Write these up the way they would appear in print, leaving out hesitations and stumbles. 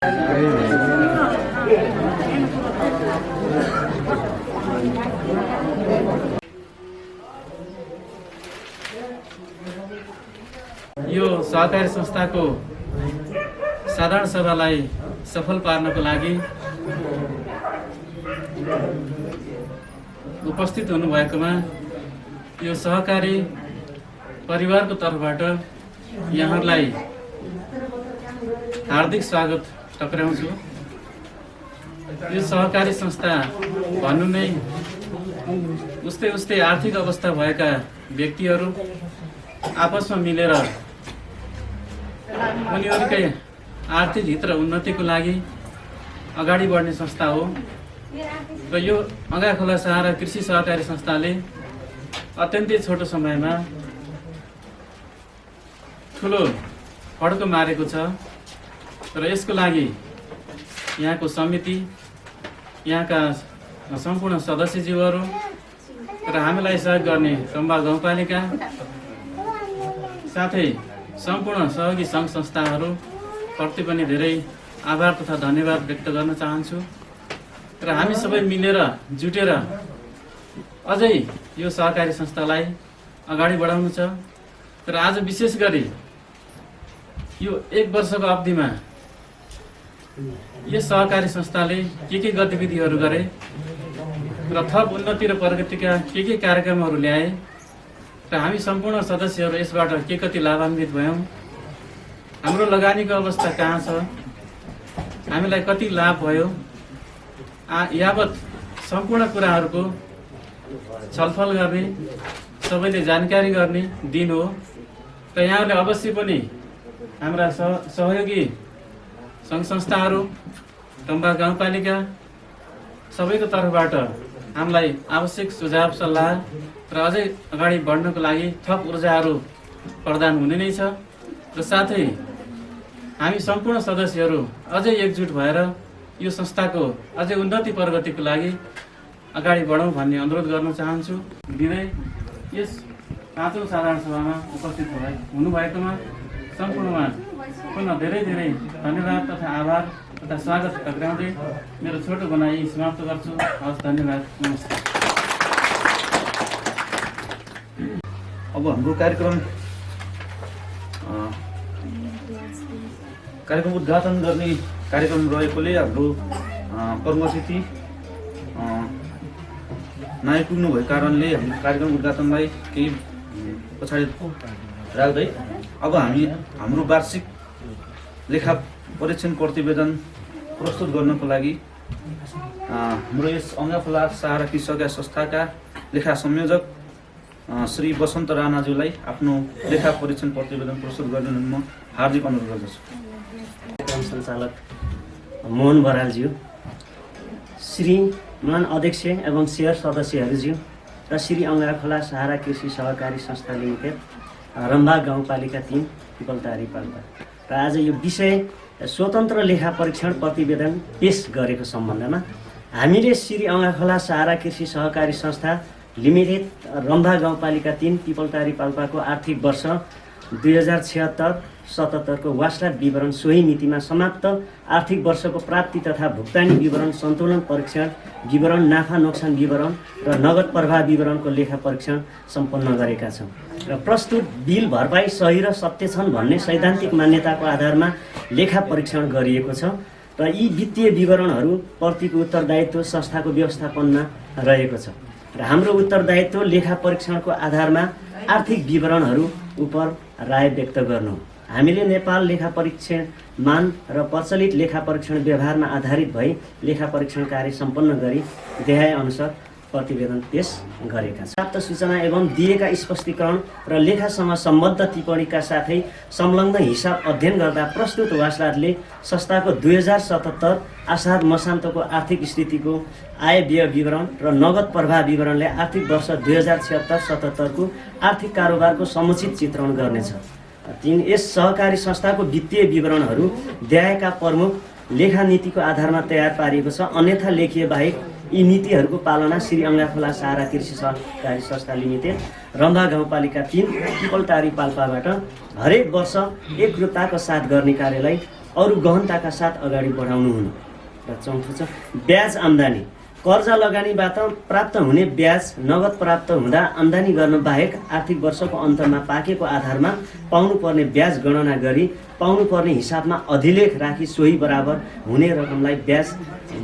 यो सहकारी संस्थाको साधारण सभालाई सफल पार्नको लागि उपस्थित हुनुभएकोमा यो सहकारी परिवारको तर्फबाट यहाँहरूलाई हार्दिक स्वागत टक्राउँछु। यो सहकारी संस्था भन्नु नै उस्तै उस्तै आर्थिक अवस्था भएका व्यक्तिहरू आपसमा मिलेर उनीहरूकै आर्थिक हित र उन्नतिको लागि अगाडि बढ्ने संस्था हो र यो अङ्गाखोला सहारा कृषि सहकारी संस्थाले अत्यन्तै छोटो समयमा ठुलो फड्को मारेको छ र यसको लागि यहाँको समिति, यहाँका सम्पूर्ण सदस्यज्यूहरू र हामीलाई सहयोग गर्ने टम्बा गाउँपालिका साथै सम्पूर्ण सहयोगी सङ्घ संस्थाहरू प्रति पनि धेरै आभार तथा धन्यवाद व्यक्त गर्न चाहन्छु। र हामी सबै मिलेर जुटेर अझै यो सहकारी संस्थालाई अगाडि बढाउनु छ। र आज विशेष गरी यो 1 वर्षको अवधिमा यस सहकारी संस्थाले के गतिविधिहरू गरे र थप उन्नति र प्रगतिका के कार्यक्रमहरू ल्याए र हामी सम्पूर्ण सदस्यहरू यसबाट के कति लाभान्वित भयौँ, हाम्रो लगानीको अवस्था कहाँ छ, हामीलाई कति लाभ भयो, यावत सम्पूर्ण कुराहरूको छलफल गर्ने, सबैले जानकारी गर्ने दिन हो। र यहाँहरूले अवश्य पनि हाम्रा सहयोगी सङ्घ संस्थाहरू, टम्बा गाउँपालिका सबैको तर्फबाट हामीलाई आवश्यक सुझाव सल्लाह र अझै अगाडि बढ्नको लागि थप ऊर्जाहरू प्रदान हुने नै छ। र साथै हामी सम्पूर्ण सदस्यहरू अझै एकजुट भएर यो संस्थाको अझै उन्नति प्रगतिको लागि अगाडि बढौँ भन्ने अनुरोध गर्न चाहन्छु। दिँदै यस 5औं साधारण सभामा उपस्थित हुनुभएकोमा सम्पूर्णमा पुनः धेरै धेरै धन्यवाद तथा आभार तथा स्वागत टक्राउँदै मेरो छोटो भनाइ समाप्त गर्छु। हस्, धन्यवाद, नमस्कार। अब हाम्रो कार्यक्रम उद्घाटन गर्ने कार्यक्रम रहेकोले हाम्रो कर्मचारी नआइपुग्नु भएको कारणले हाम्रो कार्यक्रम उद्घाटनलाई केही पछाडि राख्दै अब हामी हाम्रो वार्षिक लेखा परीक्षण प्रतिवेदन प्रस्तुत गर्नको लागि हाम्रो यस अङ्गाखोला सहारा कृषि सहकारी संस्थाका लेखा संयोजक श्री बसन्त राणाज्यूलाई आफ्नो लेखा परीक्षण प्रतिवेदन प्रस्तुत गर्न म हार्दिक अनुरोध गर्दछु। कार्यक्रम सञ्चालक मोहन बरालज्यू, श्रीमान अध्यक्ष एवं शेयर सदस्यहरूज्यू र श्री अङ्गाखोला सहारा कृषि सहकारी संस्था लिमिटेड रम्बा गाउँपालिका 3 पिपलटारी पाल्पा र आज यो विषय स्वतन्त्र लेखा परीक्षण प्रतिवेदन पेश गरेको सम्बन्धमा हामीले श्री अङ्गाखोला सहारा कृषि सहकारी संस्था लिमिटेड रम्बा गाउँपालिका 3 पिपलटारी पाल्पाको आर्थिक वर्ष 2076-77 को वास्ता विवरण सोही मितिमा समाप्त आर्थिक वर्षको प्राप्ति तथा भुक्तानी विवरण, सन्तुलन परीक्षण विवरण, नाफा नोक्सान विवरण र नगद प्रवाह विवरणको लेखा परीक्षण सम्पन्न गरेका छौँ। र प्रस्तुत बिल भरपाई सही र सत्य छन् भन्ने सैद्धान्तिक मान्यताको आधारमा लेखा परीक्षण गरिएको छ र यी वित्तीय विवरणहरू प्रतिको उत्तरदायित्व संस्थाको व्यवस्थापनमा रहेको छ र हाम्रो उत्तरदायित्व लेखा परीक्षणको आधारमा आर्थिक विवरणहरू उप राय व्यक्त गर्नु। हामीले नेपाल लेखा परीक्षण मान र प्रचलित लेखा परीक्षण व्यवहारमा आधारित भई लेखा परीक्षण कार्य सम्पन्न गरी देखाए अनुसार प्रतिवेदन पेश गरेका छौँ। प्राप्त सूचना एवं दिएका स्पष्टीकरण र लेखासँग सम्बद्ध टिप्पणीका साथै संलग्न हिसाब अध्ययन गर्दा प्रस्तुत वास्ताले संस्थाको 2077 आषाढ मसान्तको आर्थिक स्थितिको आय व्यय विवरण र नगद प्रवाह विवरणले आर्थिक वर्ष 2076-77 को आर्थिक कारोबारको समुचित चित्रण गर्नेछ। 3 यस सहकारी संस्थाको वित्तीय विवरणहरू देखाएका प्रमुख लेखा नीतिको आधारमा तयार पारिएको छ। अन्यथा लेखिए बाहेक यी नीतिहरूको पालना श्री अङ्गाखोला सहारा कृषि सहकारी संस्था लिमिटेड रम्बा गाउँपालिका 3 पिपलटारी पाल्पाबाट हरेक वर्ष एकरूपताको साथ गर्ने कार्यलाई अरू गहनताका साथ अगाडि बढाउनु हुनु। र चौथो छ ब्याज आम्दानी। कर्जा लगानीबाट प्राप्त हुने ब्याज नगद प्राप्त हुँदा आम्दानी गर्न बाहेक आर्थिक वर्षको अन्तमा पाकेको आधारमा पाउनुपर्ने ब्याज गणना गरी पाउनुपर्ने हिसाबमा अधिलेख राखी सोही बराबर हुने रकमलाई ब्याज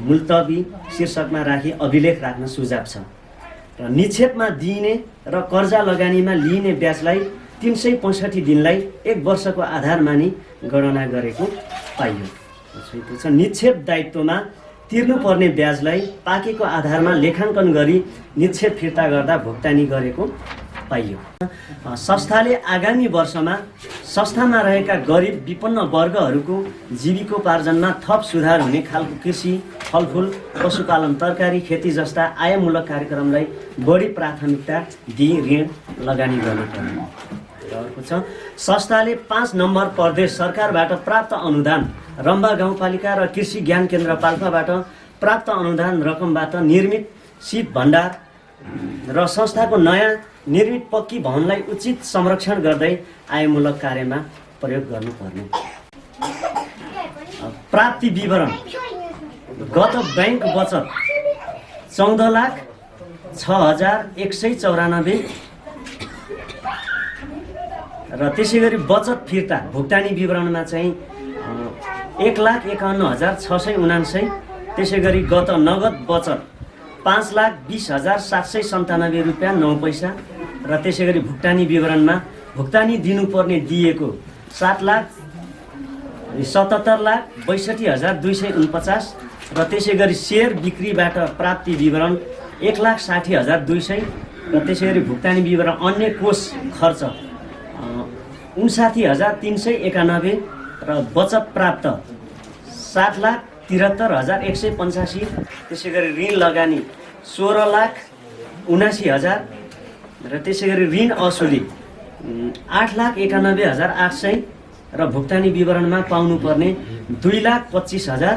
मुल्तवी शीर्षकमा राखी अभिलेख राख्न सुझाव छ। र निक्षेपमा दिइने र कर्जा लगानीमा लिइने ब्याजलाई 365 दिनलाई 1 वर्षको आधार मानि गणना गरेको पाइयो। निक्षेप दायित्वमा तिर्नुपर्ने ब्याजलाई पाकेको आधारमा लेखाङ्कन गरी निक्षेप फिर्ता गर्दा भुक्तानी गरेको पाइयो। संस्थाले आगामी वर्षमा संस्थामा रहेका गरिब विपन्न वर्गहरूको जीविकोपार्जनमा थप सुधार हुने खालको कृषि, फलफुल, पशुपालन, तरकारी, खेती जस्ता आयमूलक कार्यक्रमलाई बढी प्राथमिकता दिई ऋण लगानी गर्नुपर्ने। अर्को छ संस्थाले 5 नम्बर प्रदेश सरकारबाट प्राप्त अनुदान, रम्बा गाउँपालिका र कृषि ज्ञान केन्द्र पाल्पाबाट प्राप्त अनुदान रकमबाट निर्मित शीत भण्डार र संस्थाको नयाँ निर्मित पक्की भवनलाई उचित संरक्षण गर्दै आयमूलक कार्यमा प्रयोग गर्नुपर्ने। प्राप्ति विवरण। गत बैंक बचत 14,06,194 र त्यसै गरी बचत फिर्ता भुक्तानी विवरणमा चाहिँ 1,51,679। त्यसै गरी गत नगद बचत 5,20,797 रुपियाँ 9 पैसा र त्यसै गरी भुक्तानी विवरणमा भुक्तानी दिनुपर्ने दिएको 7,77,62,249 र त्यसै गरी सेयर बिक्रीबाट प्राप्ति विवरण 1,60,200 र त्यसै गरी भुक्तानी विवरण अन्य कोष खर्च 59,391 र बचत प्राप्त 7,73,185। त्यसै गरी ऋण लगानी 16,79,000 र त्यसै गरी ऋण असुली 8,91,800 र भुक्तानी विवरणमा पाउनुपर्ने 2,25,000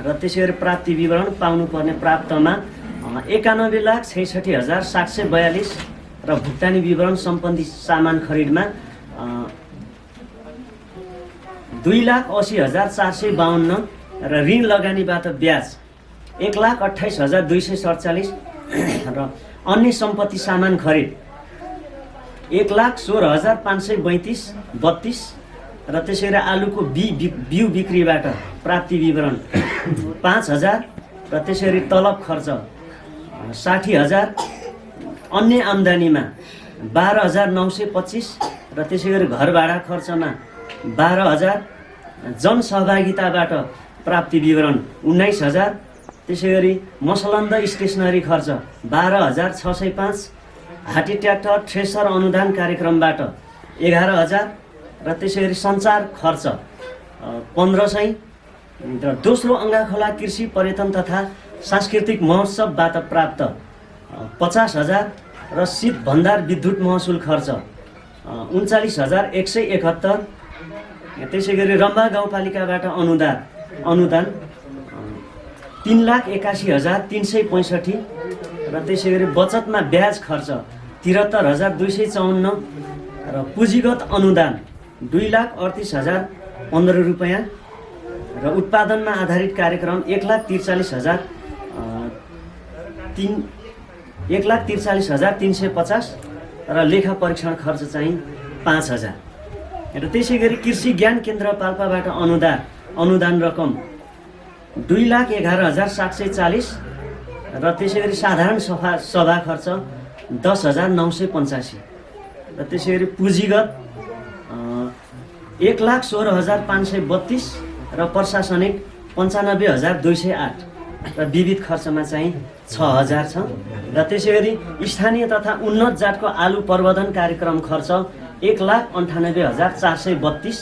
र त्यसै गरी प्राप्ति विवरण पाउनुपर्ने प्राप्तमा 91,66,742 र भुक्तानी विवरण सम्बन्धी सामान खरिदमा 2,80,452 र ऋण लगानीबाट ब्याज 1,28,247 र अन्य सम्पत्ति सामान खरिद 1,16,532 र त्यसै गरी आलुको बिउ बिक्रीबाट प्राप्ति विवरण 5,000 र त्यसै गरी तलब खर्च 60,000 अन्य आम्दानीमा 12,925 र त्यसै गरी घर भाडा खर्चमा 12,000 जनसहभागिताबाट प्राप्ति विवरण 19,000 त्यसै गरी मसलन्द स्टेसनरी खर्च 12,605 हात्ती ट्र्याक्टर थ्रेसर अनुदान कार्यक्रमबाट 11,000 र त्यसै गरी सञ्चार खर्च 1,500 र दोस्रो अङ्गाखोला कृषि पर्यटन तथा सांस्कृतिक महोत्सवबाट प्राप्त 50,000 र शीत भण्डार विद्युत महसुल खर्च 39,171 त्यसै गरी रम्बा गाउँपालिकाबाट अनुदान 3,81,365 र त्यसै गरी बचतमा ब्याज खर्च 73,254 र पुँजीगत अनुदान 2,38,015 रुपियाँ र उत्पादनमा आधारित कार्यक्रम 1,43,350 र लेखा परीक्षण खर्च चाहिँ 5,000 र त्यसै गरी कृषि ज्ञान केन्द्र पाल्पाबाट अनुदान रकम 2,11,740 र त्यसै गरी साधारण सभा खर्च 10,985 र त्यसै गरी पुँजीगत 1,16,532 र प्रशासनिक 95,208 र विविध खर्चमा चाहिँ 6,000 छ र त्यसै गरी स्थानीय तथा उन्नत जातको आलु प्रवर्धन कार्यक्रम खर्च 1,98,432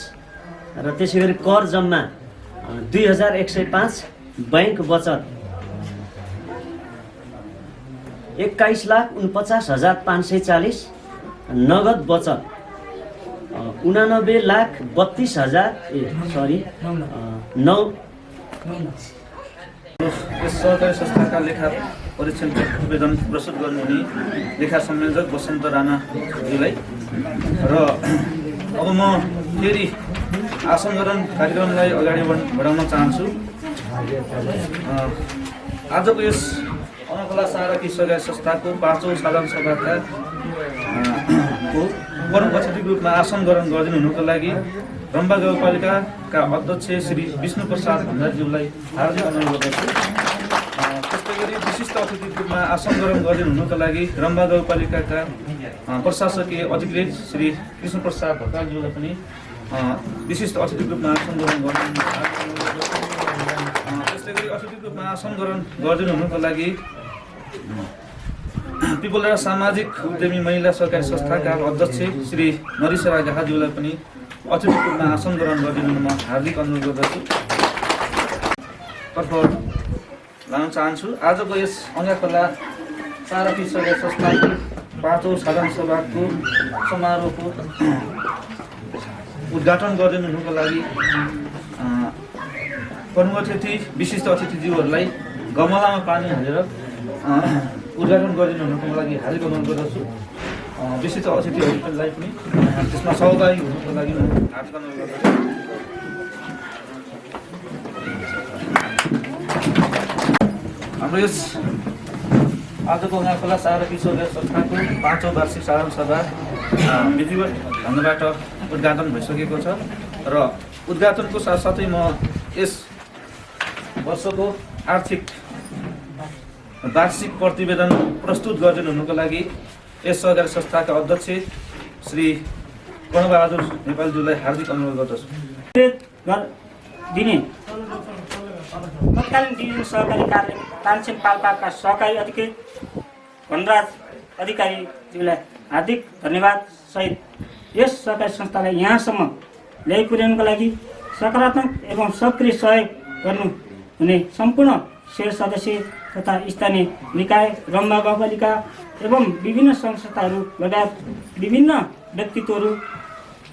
र त्यसै गरी कर जम्मा 2,105 बैंक बचत 21,49,540 नगद बचत 89,32,000 यस सहकारी संस्थाका लेखा परीक्षण प्रतिवेदन प्रस्तुत गर्नुहुने लेखा संयोजक वसन्त राणाज्यूलाई र अब म फेरि आसन ग्रहण कार्यक्रमलाई अगाडि बढाउन चाहन्छु। आजको यस अनकला सारथी सहकारी संस्थाको 5औं साधारण सभाका प्रमुख अतिथिको रूपमा आसन ग्रहण गरिदिनु हुनुको लागि रम्बा गाउँपालिकाका अध्यक्ष श्री विष्णु प्रसाद भण्डारीज्यूलाई हार्दिक अनुरोध गर्दछु। त्यस्तै गरी विशिष्ट अतिथिको रूपमा आसन ग्रहण गरिदिनु हुनुको लागि रम्बा गाउँपालिकाका प्रशासकीय अधिकृत श्री कृष्ण प्रसाद ढकालज्यूलाई पनि विशिष्ट अतिथिको रूपमा आसन ग्रहण गरिदिनु। त्यस्तै गरी अतिथिको रूपमा आसन ग्रहण गरिदिनु हुनुको लागि पिपलडा सामाजिक उद्यमी महिला सहकारी संस्थाका अध्यक्ष श्री नरिसरा गाहाज्यूलाई पनि अतिथिको रूपमा आसन ग्रहण गरिदिनु म हार्दिक अनुरोध गर्दछु। तर्फ लान चाहन्छु। आजको यस अङ्गाखोला सारथी सहकारी संस्थाको 5औं साधारण सभाको समारोहको उद्घाटन गरिदिनु हुनुको लागि प्रमुख अतिथि विशिष्ट अतिथिज्यूहरूलाई गमलामा पानी हालेर उद्घाटन गरिदिनु हुनुको लागि हार्दिक अनुरोध गर्दछु। विशिष्ट अतिथिहरूलाई पनि त्यसमा सहभागी हुनुको लागि म हार्दिक अनुरोध गर्दछु। हाम्रो यस आजको अङ्गाखोला सारथी सहकारी संस्थाको 5औं वार्षिक साधारण सभा विधिवत ढङ्गबाट उद्घाटन भइसकेको छ र उद्घाटनको साथसाथै म यस वर्षको आर्थिक वार्षिक प्रतिवेदन प्रस्तुत गरिदिनु हुनुको लागि यस सहकारी संस्थाका अध्यक्ष श्री कर्णबहादुर नेपालज्यूलाई हार्दिक अनुरोध गर्दछु। दिने तत्कालीन डिभिजन सहकारी कार्यालय तानसेन पाल्पाका सहकारी अधिकृत धनराज अधिकारीज्यूलाई हार्दिक धन्यवाद सहित यस सहकारी संस्थालाई यहाँसम्म ल्याइपुर्याउनुको लागि सकारात्मक एवं सक्रिय सहयोग गर्नुहुने सम्पूर्ण सेयर सदस्य तथा स्थानीय निकाय रम्बा गाउँपालिका एवं विभिन्न संस्थाहरू लगायत विभिन्न व्यक्तित्वहरू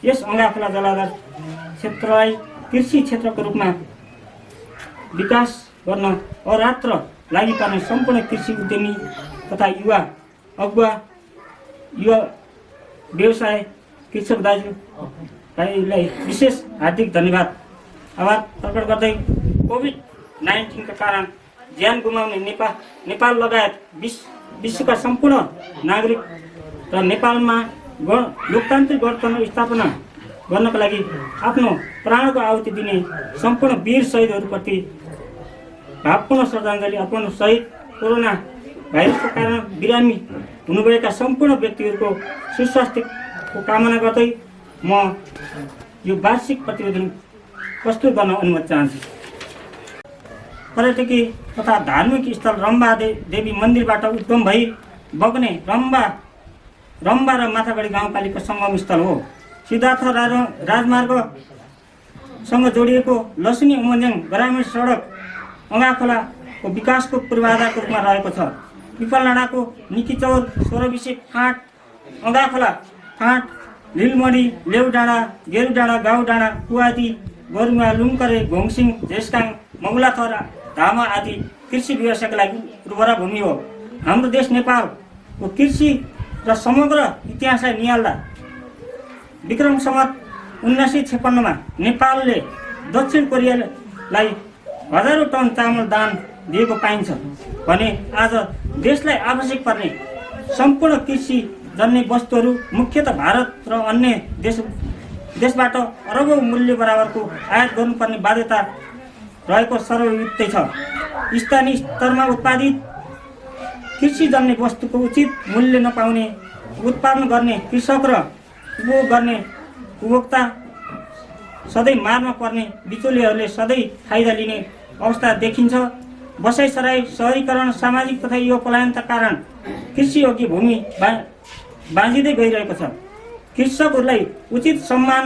यस अङ्गाखोला जलाधार क्षेत्रलाई कृषि क्षेत्रको रूपमा विकास गर्न अरात्र लागिपर्ने सम्पूर्ण कृषि उद्यमी तथा युवा अगुवा युवा व्यवसाय कृषक दाजुभाइलाई विशेष हार्दिक धन्यवाद आभार प्रकट गर्दै कोभिड-19 का कारण ज्यान गुमाउने नेपाल लगायत विश्वका सम्पूर्ण नागरिक र नेपालमा लोकतान्त्रिक गणतन्त्र स्थापना गर्नको लागि आफ्नो प्राणको आहुति दिने सम्पूर्ण वीर शहीदहरूप्रति भावपूर्ण श्रद्धाञ्जली अर्पण सहित कोरोना भाइरसको कारण बिरामी हुनुभएका सम्पूर्ण व्यक्तिहरूको सुस्वास्थ्यको कामना गर्दै म यो वार्षिक प्रतिवेदन प्रस्तुत गर्न अनुमति चाहन्छु। पर्यटकीय तथा धार्मिक स्थल रम्बा देवी मन्दिरबाट उद्गम भई बग्ने रम्बा र माथागढी गाउँपालिका सङ्गम स्थल हो। सिद्धार्थ राजमार्गसँग जोडिएको लसुनी उमन्ज्याङ ग्रामीण सडक अङ्गाखोलाको विकासको पूर्वाधारको रूपमा रहेको छ। पिपलडाँडाको निकीचौर, सोह्रविसे फाँट, अङ्गाखोला फाँट, लिलमडी, लेउडाँडा, गेरुडाँडा, गाउँडाँडा, कुवादी, बरुवा, लुङकरे, घोङसिङ, झेस्काङ, मौलाथर, धामा आदि कृषि व्यवसायका लागि उर्वरा भूमि हो। हाम्रो देश नेपालको कृषि र समग्र इतिहासलाई निहाल्दा विक्रम सम्वत 1956 नेपालले दक्षिण कोरियालाई हजारौं टन चामल दान दिएको पाइन्छ भने आज देशलाई आवश्यक पर्ने सम्पूर्ण कृषि जन्य वस्तुहरू मुख्यतः भारत र अन्य देशबाट अरबौं मूल्य बराबरको आयात गर्नुपर्ने बाध्यता रहेको सर्वविदितै छ। स्थानीय स्तरमा उत्पादित कृषि जन्य वस्तुको उचित मूल्य नपाउने, उत्पादन गर्ने कृषक र उपभोग गर्ने उपभोक्ता सधैँ मारमा पर्ने बिचौलियाहरूले सधैँ फाइदा लिने अवस्था देखिन्छ। बसाइसराई, सहरीकरण, सामाजिक तथा युवा पलायनका कारण कृषि योग्य भूमि बाँझिँदै गइरहेको छ। कृषकहरूलाई उचित सम्मान,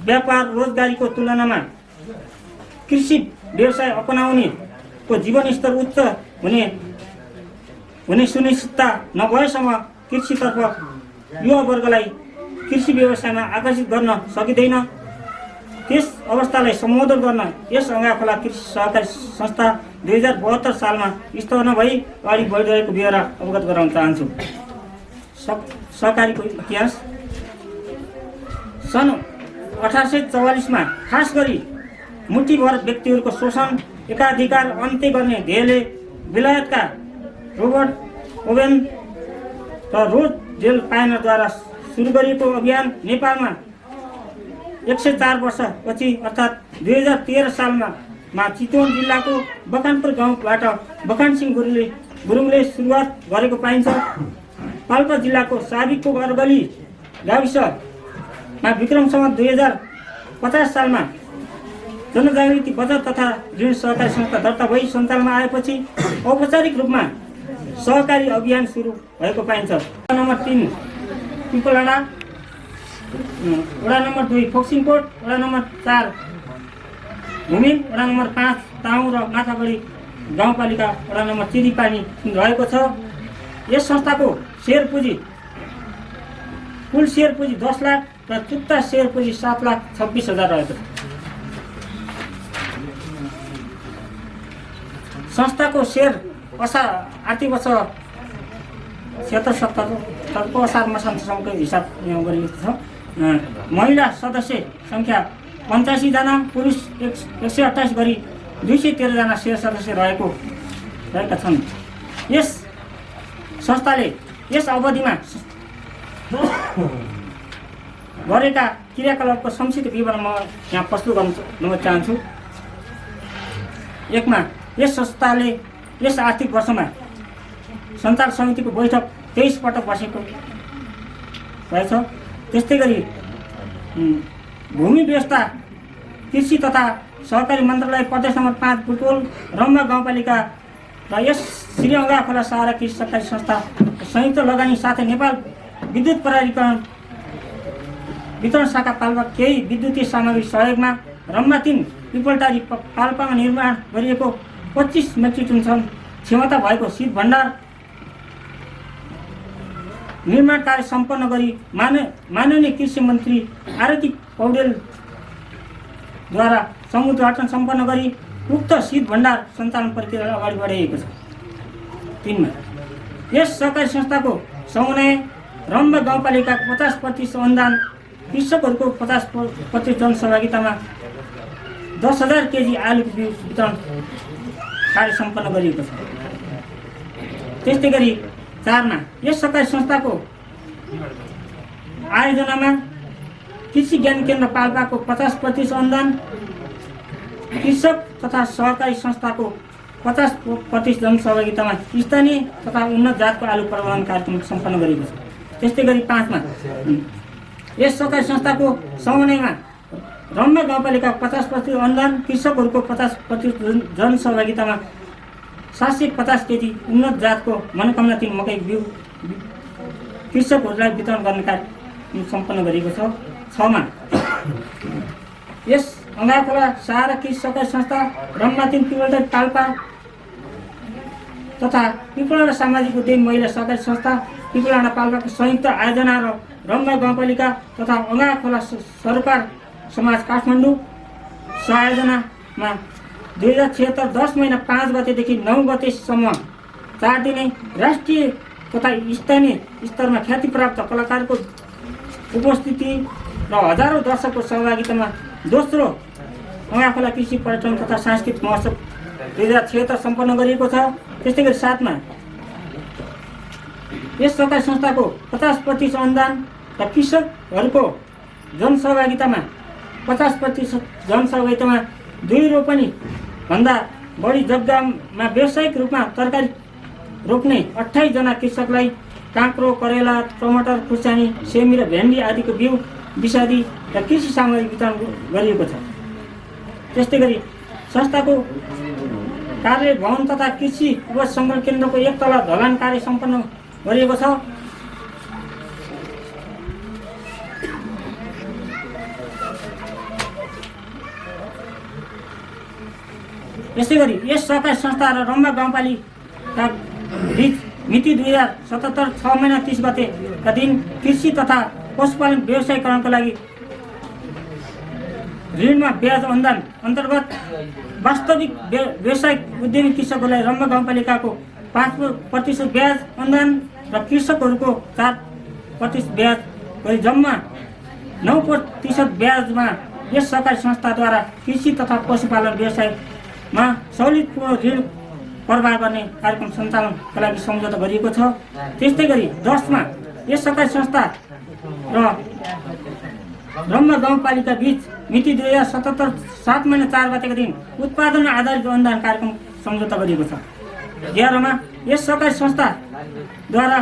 व्यापार रोजगारीको तुलनामा कृषि व्यवसाय अपनाउनेको जीवनस्तर उच्च हुने सुनिश्चितता नभएसम्म कृषितर्फ युवा वर्गलाई कृषि व्यवसायमा आकर्षित गर्न सकिँदैन। त्यस अवस्थालाई सम्बोधन गर्न यस अङ्गाखोला कृषि सहकारी संस्था 2072 सालमा स्थापना भई अगाडि बढिरहेको विवरण अवगत गराउन चाहन्छु। सहकारीको इतिहास सन् 1844 खास गरी मुठीभर व्यक्तिहरूको शोषण एकाधिकार अन्त्य गर्ने ध्येयले बेलायतका रोबर्ट ओवेन र रोज जेल पायनरद्वारा सुरु गरिएको अभियान नेपालमा 104 वर्षपछि अर्थात् 2013 सालमा चितवन जिल्लाको बकानपुर गाउँबाट बकानसिंह गुरुङले सुरुवात गरेको पाइन्छ। पाल्पा जिल्लाको साबिकको गरगली गाविसमा विक्रम सम्वत 2050 सालमा जनजागृति बचत तथा ऋण सहकारी संस्था दर्ता भई सञ्चालनमा आएपछि औपचारिक रूपमा सहकारी अभियान सुरु भएको पाइन्छ। वडा नम्बर 3 पिपलडाँडा, वडा नम्बर 2 फोक्सिङकोट, वडा नम्बर 4 भूमिन, वडा नम्बर 5 ताउ र माथागढी गाउँपालिका वडा नम्बर चिरीपानी रहेको छ। यस संस्थाको सेयर पुँजी कुल सेयर पुँजी 10 लाख र चुक्ता सेयर पुँजी 7,26,000 रहेको छ। संस्थाको सेयर आर्थिक वर्ष 76-77 को असार मसान्तसम्मको हिसाब गरिएको छ। महिला सदस्य सङ्ख्या 85 जना, पुरुष 128 गरी 213 जना सेयर सदस्य रहेका छन्। यस संस्थाले यस अवधिमा गरेका क्रियाकलापको संक्षिप्त विवरण म यहाँ प्रस्तुत गर्न चाहन्छु। 1 मा यस संस्थाले यस आर्थिक वर्षमा सञ्चालन समितिको बैठक 23 पटक बसेको रहेछ। त्यस्तै गरी भूमि व्यवस्था कृषि तथा सहकारी मन्त्रालय प्रदेश नम्बर 5 बुटोल रम्बा गाउँपालिका र यस श्री अङ्गा खोला सहारा कृषि सहकारी संस्था संयुक्त लगानी साथै नेपाल विद्युत प्रणालीकरण वितरण शाखा पाल्पा केही विद्युतीय सामग्री सहयोगमा रम्बा 3 पिपलटारी पाल्पामा निर्माण गरिएको 25 मेट्रिक टन क्षमता भएको शीत भण्डार निर्माण कार्य सम्पन्न गरी माननीय कृषि मन्त्री आरती पौडेलद्वारा समुद्घाटन सम्पन्न गरी उक्त शीत भण्डार सञ्चालन प्रक्रिया अगाडि बढाइएको छ। 3 मा यस सहकारी संस्थाको समन्वय रम्बा गाउँपालिकाको 50% अनुदान कृषकहरूको 50% जनसहभागितामा 10,000 केजी आलुको बिउ वितरण कार्य सम्पन्न गरिएको छ। त्यस्तै गरी 4 मा यस सहकारी संस्थाको आयोजनामा कृषि ज्ञान केन्द्र पाल्पाको 50% अनुदान कृषक तथा सहकारी संस्थाको 50% जनसहभागितामा स्थानीय तथा उन्नत जातको आलु प्रबन्धन कार्यक्रम सम्पन्न गरिएको छ। त्यस्तै गरी 5 मा यस सहकारी संस्थाको समन्वयमा रम्बा गाउँपालिका 50% अनुदान कृषकहरूको 50% जनसहभागितामा 750 केजी उन्नत जातको मनोकामना 3 मकै बिउ कृषकहरूलाई वितरण गर्ने कार्य सम्पन्न गरिएको छ। 6 मा यस अङ्गाखोला सहारा कृषि सहकारी संस्था रम्बा 3 पिपलटारी पाल्पा तथा पिपलडाँडा सामाजिक उद्यमी महिला सहकारी संस्था पिपलडाँडा पाल्पाको संयुक्त आयोजना र रम्बा गाउँपालिका तथा अङ्गाखोला सरोकार समाज काठमाडौँ सहआयोजनामा 2076 10 महिना 5 गतेदेखि 9 गतेसम्म 4 दिने राष्ट्रिय तथा स्थानीय स्तरमा ख्यातिप्राप्त कलाकारको उपस्थिति र हजारौँ दर्शकको सहभागितामा दोस्रो अङ्गाखोला कृषि पर्यटन तथा सांस्कृतिक महोत्सव 2076 सम्पन्न गरिएको छ। त्यस्तै गरी 7 मा यस सहकारी संस्थाको 50% अनुदान र कृषकहरूको जनसहभागितामा 50% जनसहभागितामा 2 रोपनी भन्दा बढी जग्गामा व्यावसायिक रूपमा तरकारी रोप्ने 28 जना कृषकलाई काँक्रो, करेला, टमाटर, खुर्सानी, सेमी र भेन्डी आदिको बिउ विषादी र कृषि सामग्री वितरण गरिएको छ। त्यस्तै गरी संस्थाको कार्य भवन तथा कृषि उपज सङ्कलन केन्द्रको 1 तला ढलान कार्य सम्पन्न गरिएको छ। यसै गरी यस सहकारी संस्था र रम्बा गाउँपालिका बीच मिति 2077 6 महिना 30 गतेका दिन कृषि तथा पशुपालन व्यवसायीकरणको लागि ऋणमा ब्याज अनुदान अन्तर्गत वास्तविक व्यावसायिक उद्यमी कृषकहरूलाई रम्बा गाउँपालिकाको 5% ब्याज अनुदान र कृषकहरूको 4% ब्याज गरी जम्मा 9% ब्याजमा यस सहकारी संस्थाद्वारा कृषि तथा पशुपालन व्यवसायमा सहुलियतपूर्ण ऋण प्रवाह गर्ने कार्यक्रम सञ्चालनका लागि सम्झौता गरिएको छ। त्यस्तै गरी 10मा यस सहकारी संस्था र रम्मा गाउँपालिका बीच मिति 2077 7 महिना 4 गतेको दिन उत्पादन आधारित अनुदान कार्यक्रम सम्झौता गरिएको छ। 11मा यस सहकारी संस्थाद्वारा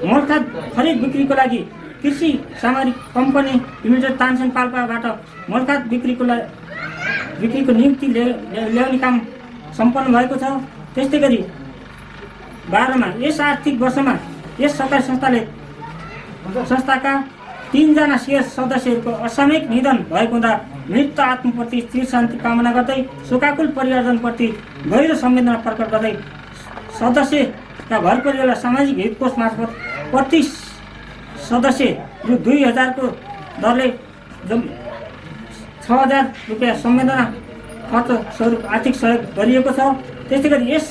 मलखाद खरिद बिक्रीको लागि कृषि सामग्री कम्पनी लिमिटेड तानसेन पाल्पाबाट मलखाद बिक्रीको नियुक्ति ल्याउने काम सम्पन्न भएको छ। त्यस्तै गरी 12मा यस आर्थिक वर्षमा यस सहकारी संस्थाका 3 जना शेयर सदस्यहरूको असामयिक निधन भएको हुँदा मृत आत्मप्रति चिर शान्ति कामना गर्दै शोकाकुल परिवारजनप्रति गहिरो संवेदना प्रकट गर्दै सदस्यका घर परिवारलाई सामाजिक हित कोष मार्फत प्रति सदस्य रु 2000 को दरले 6000 रुपियाँ संवेदना खर्च स्वरूप आर्थिक सहयोग गरिएको छ। त्यस्तै गरी यस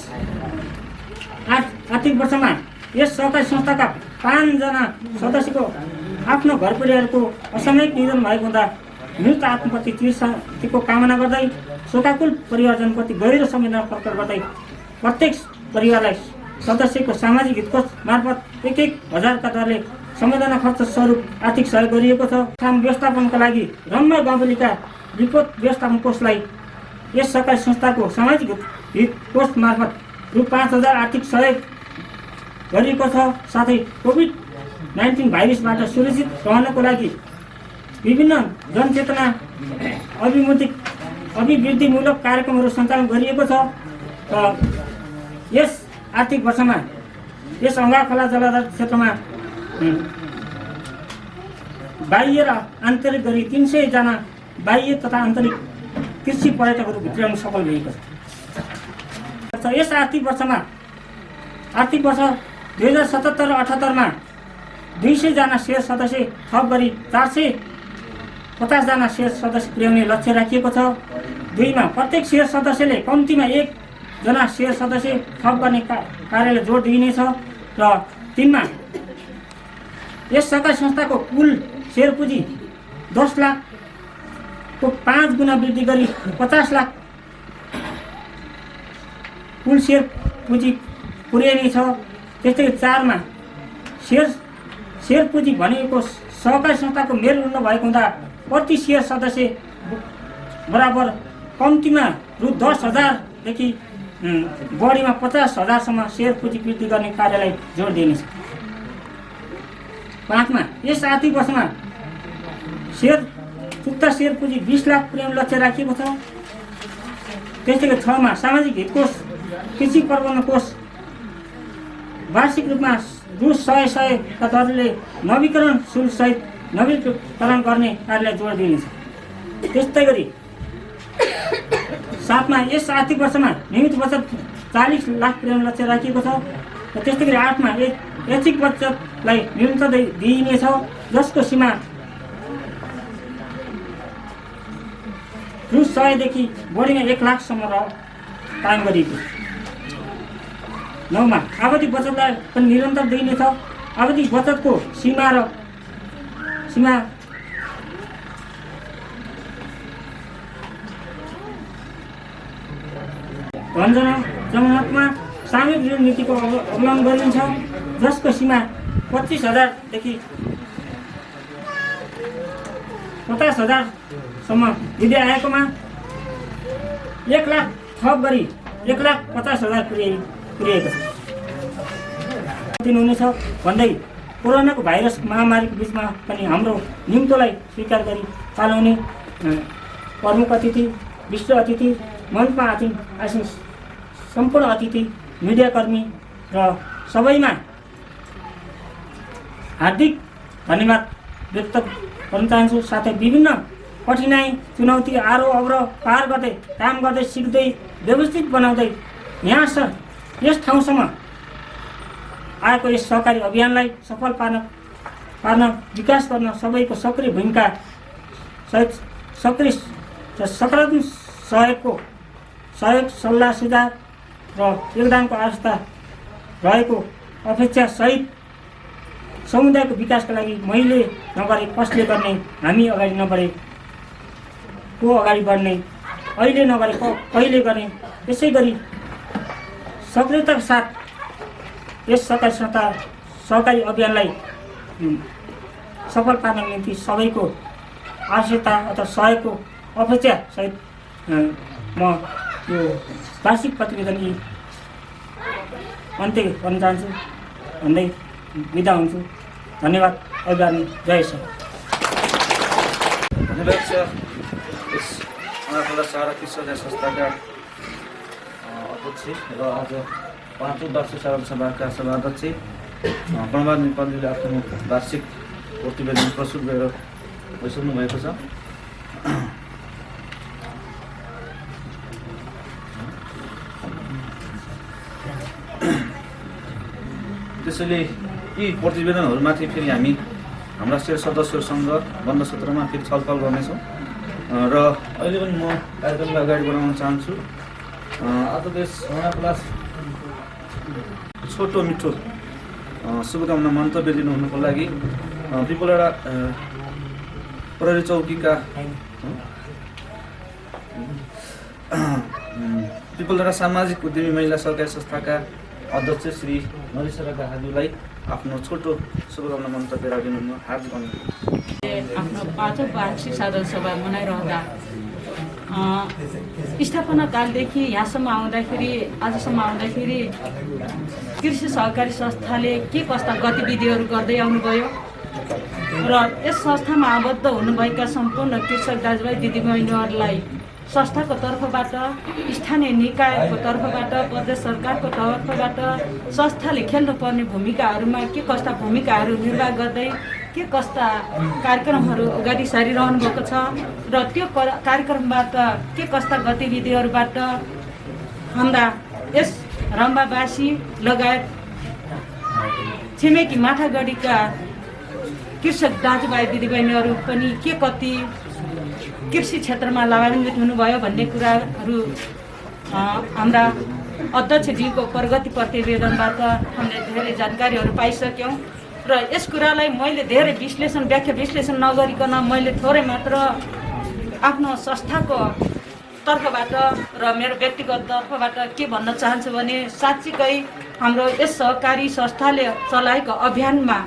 आर्थिक वर्षमा यस सहकारी संस्थाका 5 जना सदस्यको आफ्नो घर परिवारको असामयिक निधन भएको हुँदा मृत आत्मप्रति चिर शान्तिको कामना गर्दै शोकाकुल परिवारजनप्रति गहिरो संवेदना प्रकट गर्दै प्रत्येक परिवारलाई सदस्यको सामाजिक हितकोष मार्फत 1000 का दरले संवेदना खर्च स्वरूप आर्थिक सहयोग गरिएको छ। काम व्यवस्थापनका लागि रम्मा गाउँपालिका विपद व्यवस्थापन कोषलाई यस सहकारी संस्थाको सामाजिक हित कोष मार्फत रु 5000 आर्थिक सहयोग गरिएको छ। साथै कोभिड-19 भाइरसबाट सुरक्षित रहनको लागि विभिन्न जनचेतना अभिवृद्धिमूलक कार्यक्रमहरू सञ्चालन गरिएको छ। यस आर्थिक वर्षमा यस अङ्गाखोला जलाधार क्षेत्रमा बाह्य र आन्तरिक गरी 300 जना बाह्य तथा आन्तरिक कृषि पर्यटकहरू भित्राउन सफल भएको छ। यस आर्थिक वर्ष 2077-78 मा 200 जना शेयर सदस्य थप गरी 450 जना शेयर सदस्य पुर्याउने लक्ष्य राखिएको छ। 2 मा प्रत्येक शेयर सदस्यले कम्तीमा 1 जना शेयर सदस्य थप गर्ने कार्यलाई जोड दिइनेछ र 3 मा यस सहकारी संस्थाको कुल शेयर पुँजी 10 लाख को 5 गुणा वृद्धि गरी 50 लाख कुल शेयर पुँजी पुर्याइनेछ। त्यस्तै 4 मा शेयर पुँजी भनेको सहकारी संस्थाको मेरुदण्ड भएको हुँदा प्रति शेयर सदस्य बराबर कम्तीमा रु 10,000 देखि बढीमा 50,000 सम्म शेयर पुँजी वृद्धि गर्ने कार्यलाई जोड दिइनेछ। 5 मा यस आर्थिक वर्षमा चुक्ता शेयर पुँजी 20 लाख पुर्याउने लक्ष्य राखिएको छ। त्यस्तै गरी 6 मा सामाजिक हित कोष कृषि प्रबन्धन कोष वार्षिक रूपमा रु 100 का दरले नवीकरण शुल्क सहित नवीकरण गर्ने कार्यलाई जोड दिइनेछ। त्यस्तै गरी 7 मा यस आर्थिक वर्षमा नियमित बचत 40 लाख पुर्याउने लक्ष्य राखिएको छ। त्यस्तै गरी 8 मा ऐच्छिक बचतलाई निरन्तर दिइनेछ जसको सीमा रु 100 देखि बढीमा 1 लाखसम्म कायम गरिएको छ। 9 मा आवधिक बचतलाई पनि निरन्तर दिइनेछ। आवधिक बचतको सीमा धन जमानतमा सामूहिक ऋण नीतिको अवलम्बन गरिन्छ जसको सीमा 25,000 देखि 50,000 सम्म दिँदै आएकोमा 1 लाख थप गरी 1,50,000 पुर्याएको छ। दिनुहुनेछ भन्दै कोरोनाको भाइरस महामारीको बिचमा पनि हाम्रो निम्तोलाई स्वीकार गरी पालाउने प्रमुख अतिथि, विशिष्ट अतिथि, मञ्चमा आसीन सम्पूर्ण अतिथि, मिडियाकर्मी र सबैमा हार्दिक धन्यवाद व्यक्त गर्न चाहन्छु। साथै विभिन्न कठिनाई, चुनौती, आरोह अवरोह पार गर्दै काम गर्दै सिक्दै व्यवस्थित बनाउँदै यस ठाउँसम्म आएको यस सहकारी अभियानलाई सफल पार्न विकास गर्न सबैको सक्रिय भूमिका सहित सक्रिय र सकारात्मक सहयोग सल्लाह सुझाव र योगदानको आवश्यकता रहेको अपेक्षा सहित समुदायको विकासको लागि मैले नगरे कसले गर्ने, हामी अगाडि नबढे को अगाडि बढ्ने, अहिले नगरे कहिले गर्ने। यसै गरी सक्रियताका साथ यस सरकारी अभियानलाई सफल पार्नको निम्ति सबैको आवश्यकता अथवा सहयोगको अपेक्षा सहित म यो वार्षिक प्रतिवेदन अन्त्य गर्न चाहन्छु भन्दै बिदा हुन्छु। धन्यवाद। अभिवादन। जय सर। धन्यवाद छ यस अगाखोला सारा कृषक संस्थाका अध्यक्ष र आज 5औं वार्षिक साधारण सभाका सभाध्यक्ष प्रमाद नेपालीले आफ्नो वार्षिक प्रतिवेदन प्रस्तुत गरेर भइसक्नु भएको छ। त्यसैले यी प्रतिवेदनहरूमाथि फेरि हामी हाम्रा शेर सदस्यहरूसँग बन्द सत्रमा फेरि छलफल गर्नेछौँ र अहिले पनि म कार्यक्रमलाई अगाडि बढाउन चाहन्छु। आज यस उहाँको छोटो मिठो शुभकामना मन्तव्य दिनुहुनुको लागि पिपलडाँडा प्रहरी चौकीका पिपलडाँडा सामाजिक उद्यमी महिला सहकारी संस्थाका अध्यक्ष श्री नरेश्वर गाहाजुलाई आफ्नो छोटो शुभकामना मन्तव्य राखिदिनु हार्दिक अनुरोध। आफ्नो 5औं वार्षिक साधारण सभा मनाइरहँदा स्थापना कालदेखि यहाँसम्म आउँदाखेरि आजसम्म आउँदाखेरि कृषि सहकारी संस्थाले के कस्ता गतिविधिहरू गर्दै आउनुभयो र यस संस्थामा आबद्ध हुनुभएका सम्पूर्ण कृषक दाजुभाइ दिदीबहिनीहरूलाई संस्थाको तर्फबाट, स्थानीय निकायको तर्फबाट, प्रदेश सरकारको तर्फबाट संस्थाले खेल्नुपर्ने भूमिकाहरूमा के कस्ता भूमिकाहरू निर्वाह गर्दै के कस्ता कार्यक्रमहरू अगाडि सारिरहनु भएको छ र त्यो कार्यक्रमबाट के कस्ता गतिविधिहरूबाट हाम्रा यस रम्बावासी लगायत छिमेकी माठागढीका कृषक दाजुभाइ दिदीबहिनीहरू पनि के कति कृषि क्षेत्रमा लाभान्वित हुनुभयो भन्ने कुराहरू हाम्रा अध्यक्षज्यूको प्रगति प्रतिवेदनबाट हामीले धेरै जानकारीहरू पाइसक्यौँ र यस कुरालाई मैले धेरै व्याख्या विश्लेषण नगरिकन मैले थोरै मात्र आफ्नो संस्थाको तर्फबाट र मेरो व्यक्तिगत तर्फबाट के भन्न चाहन्छु भने साँच्चीकै हाम्रो यस सहकारी संस्थाले चलाएको अभियानमा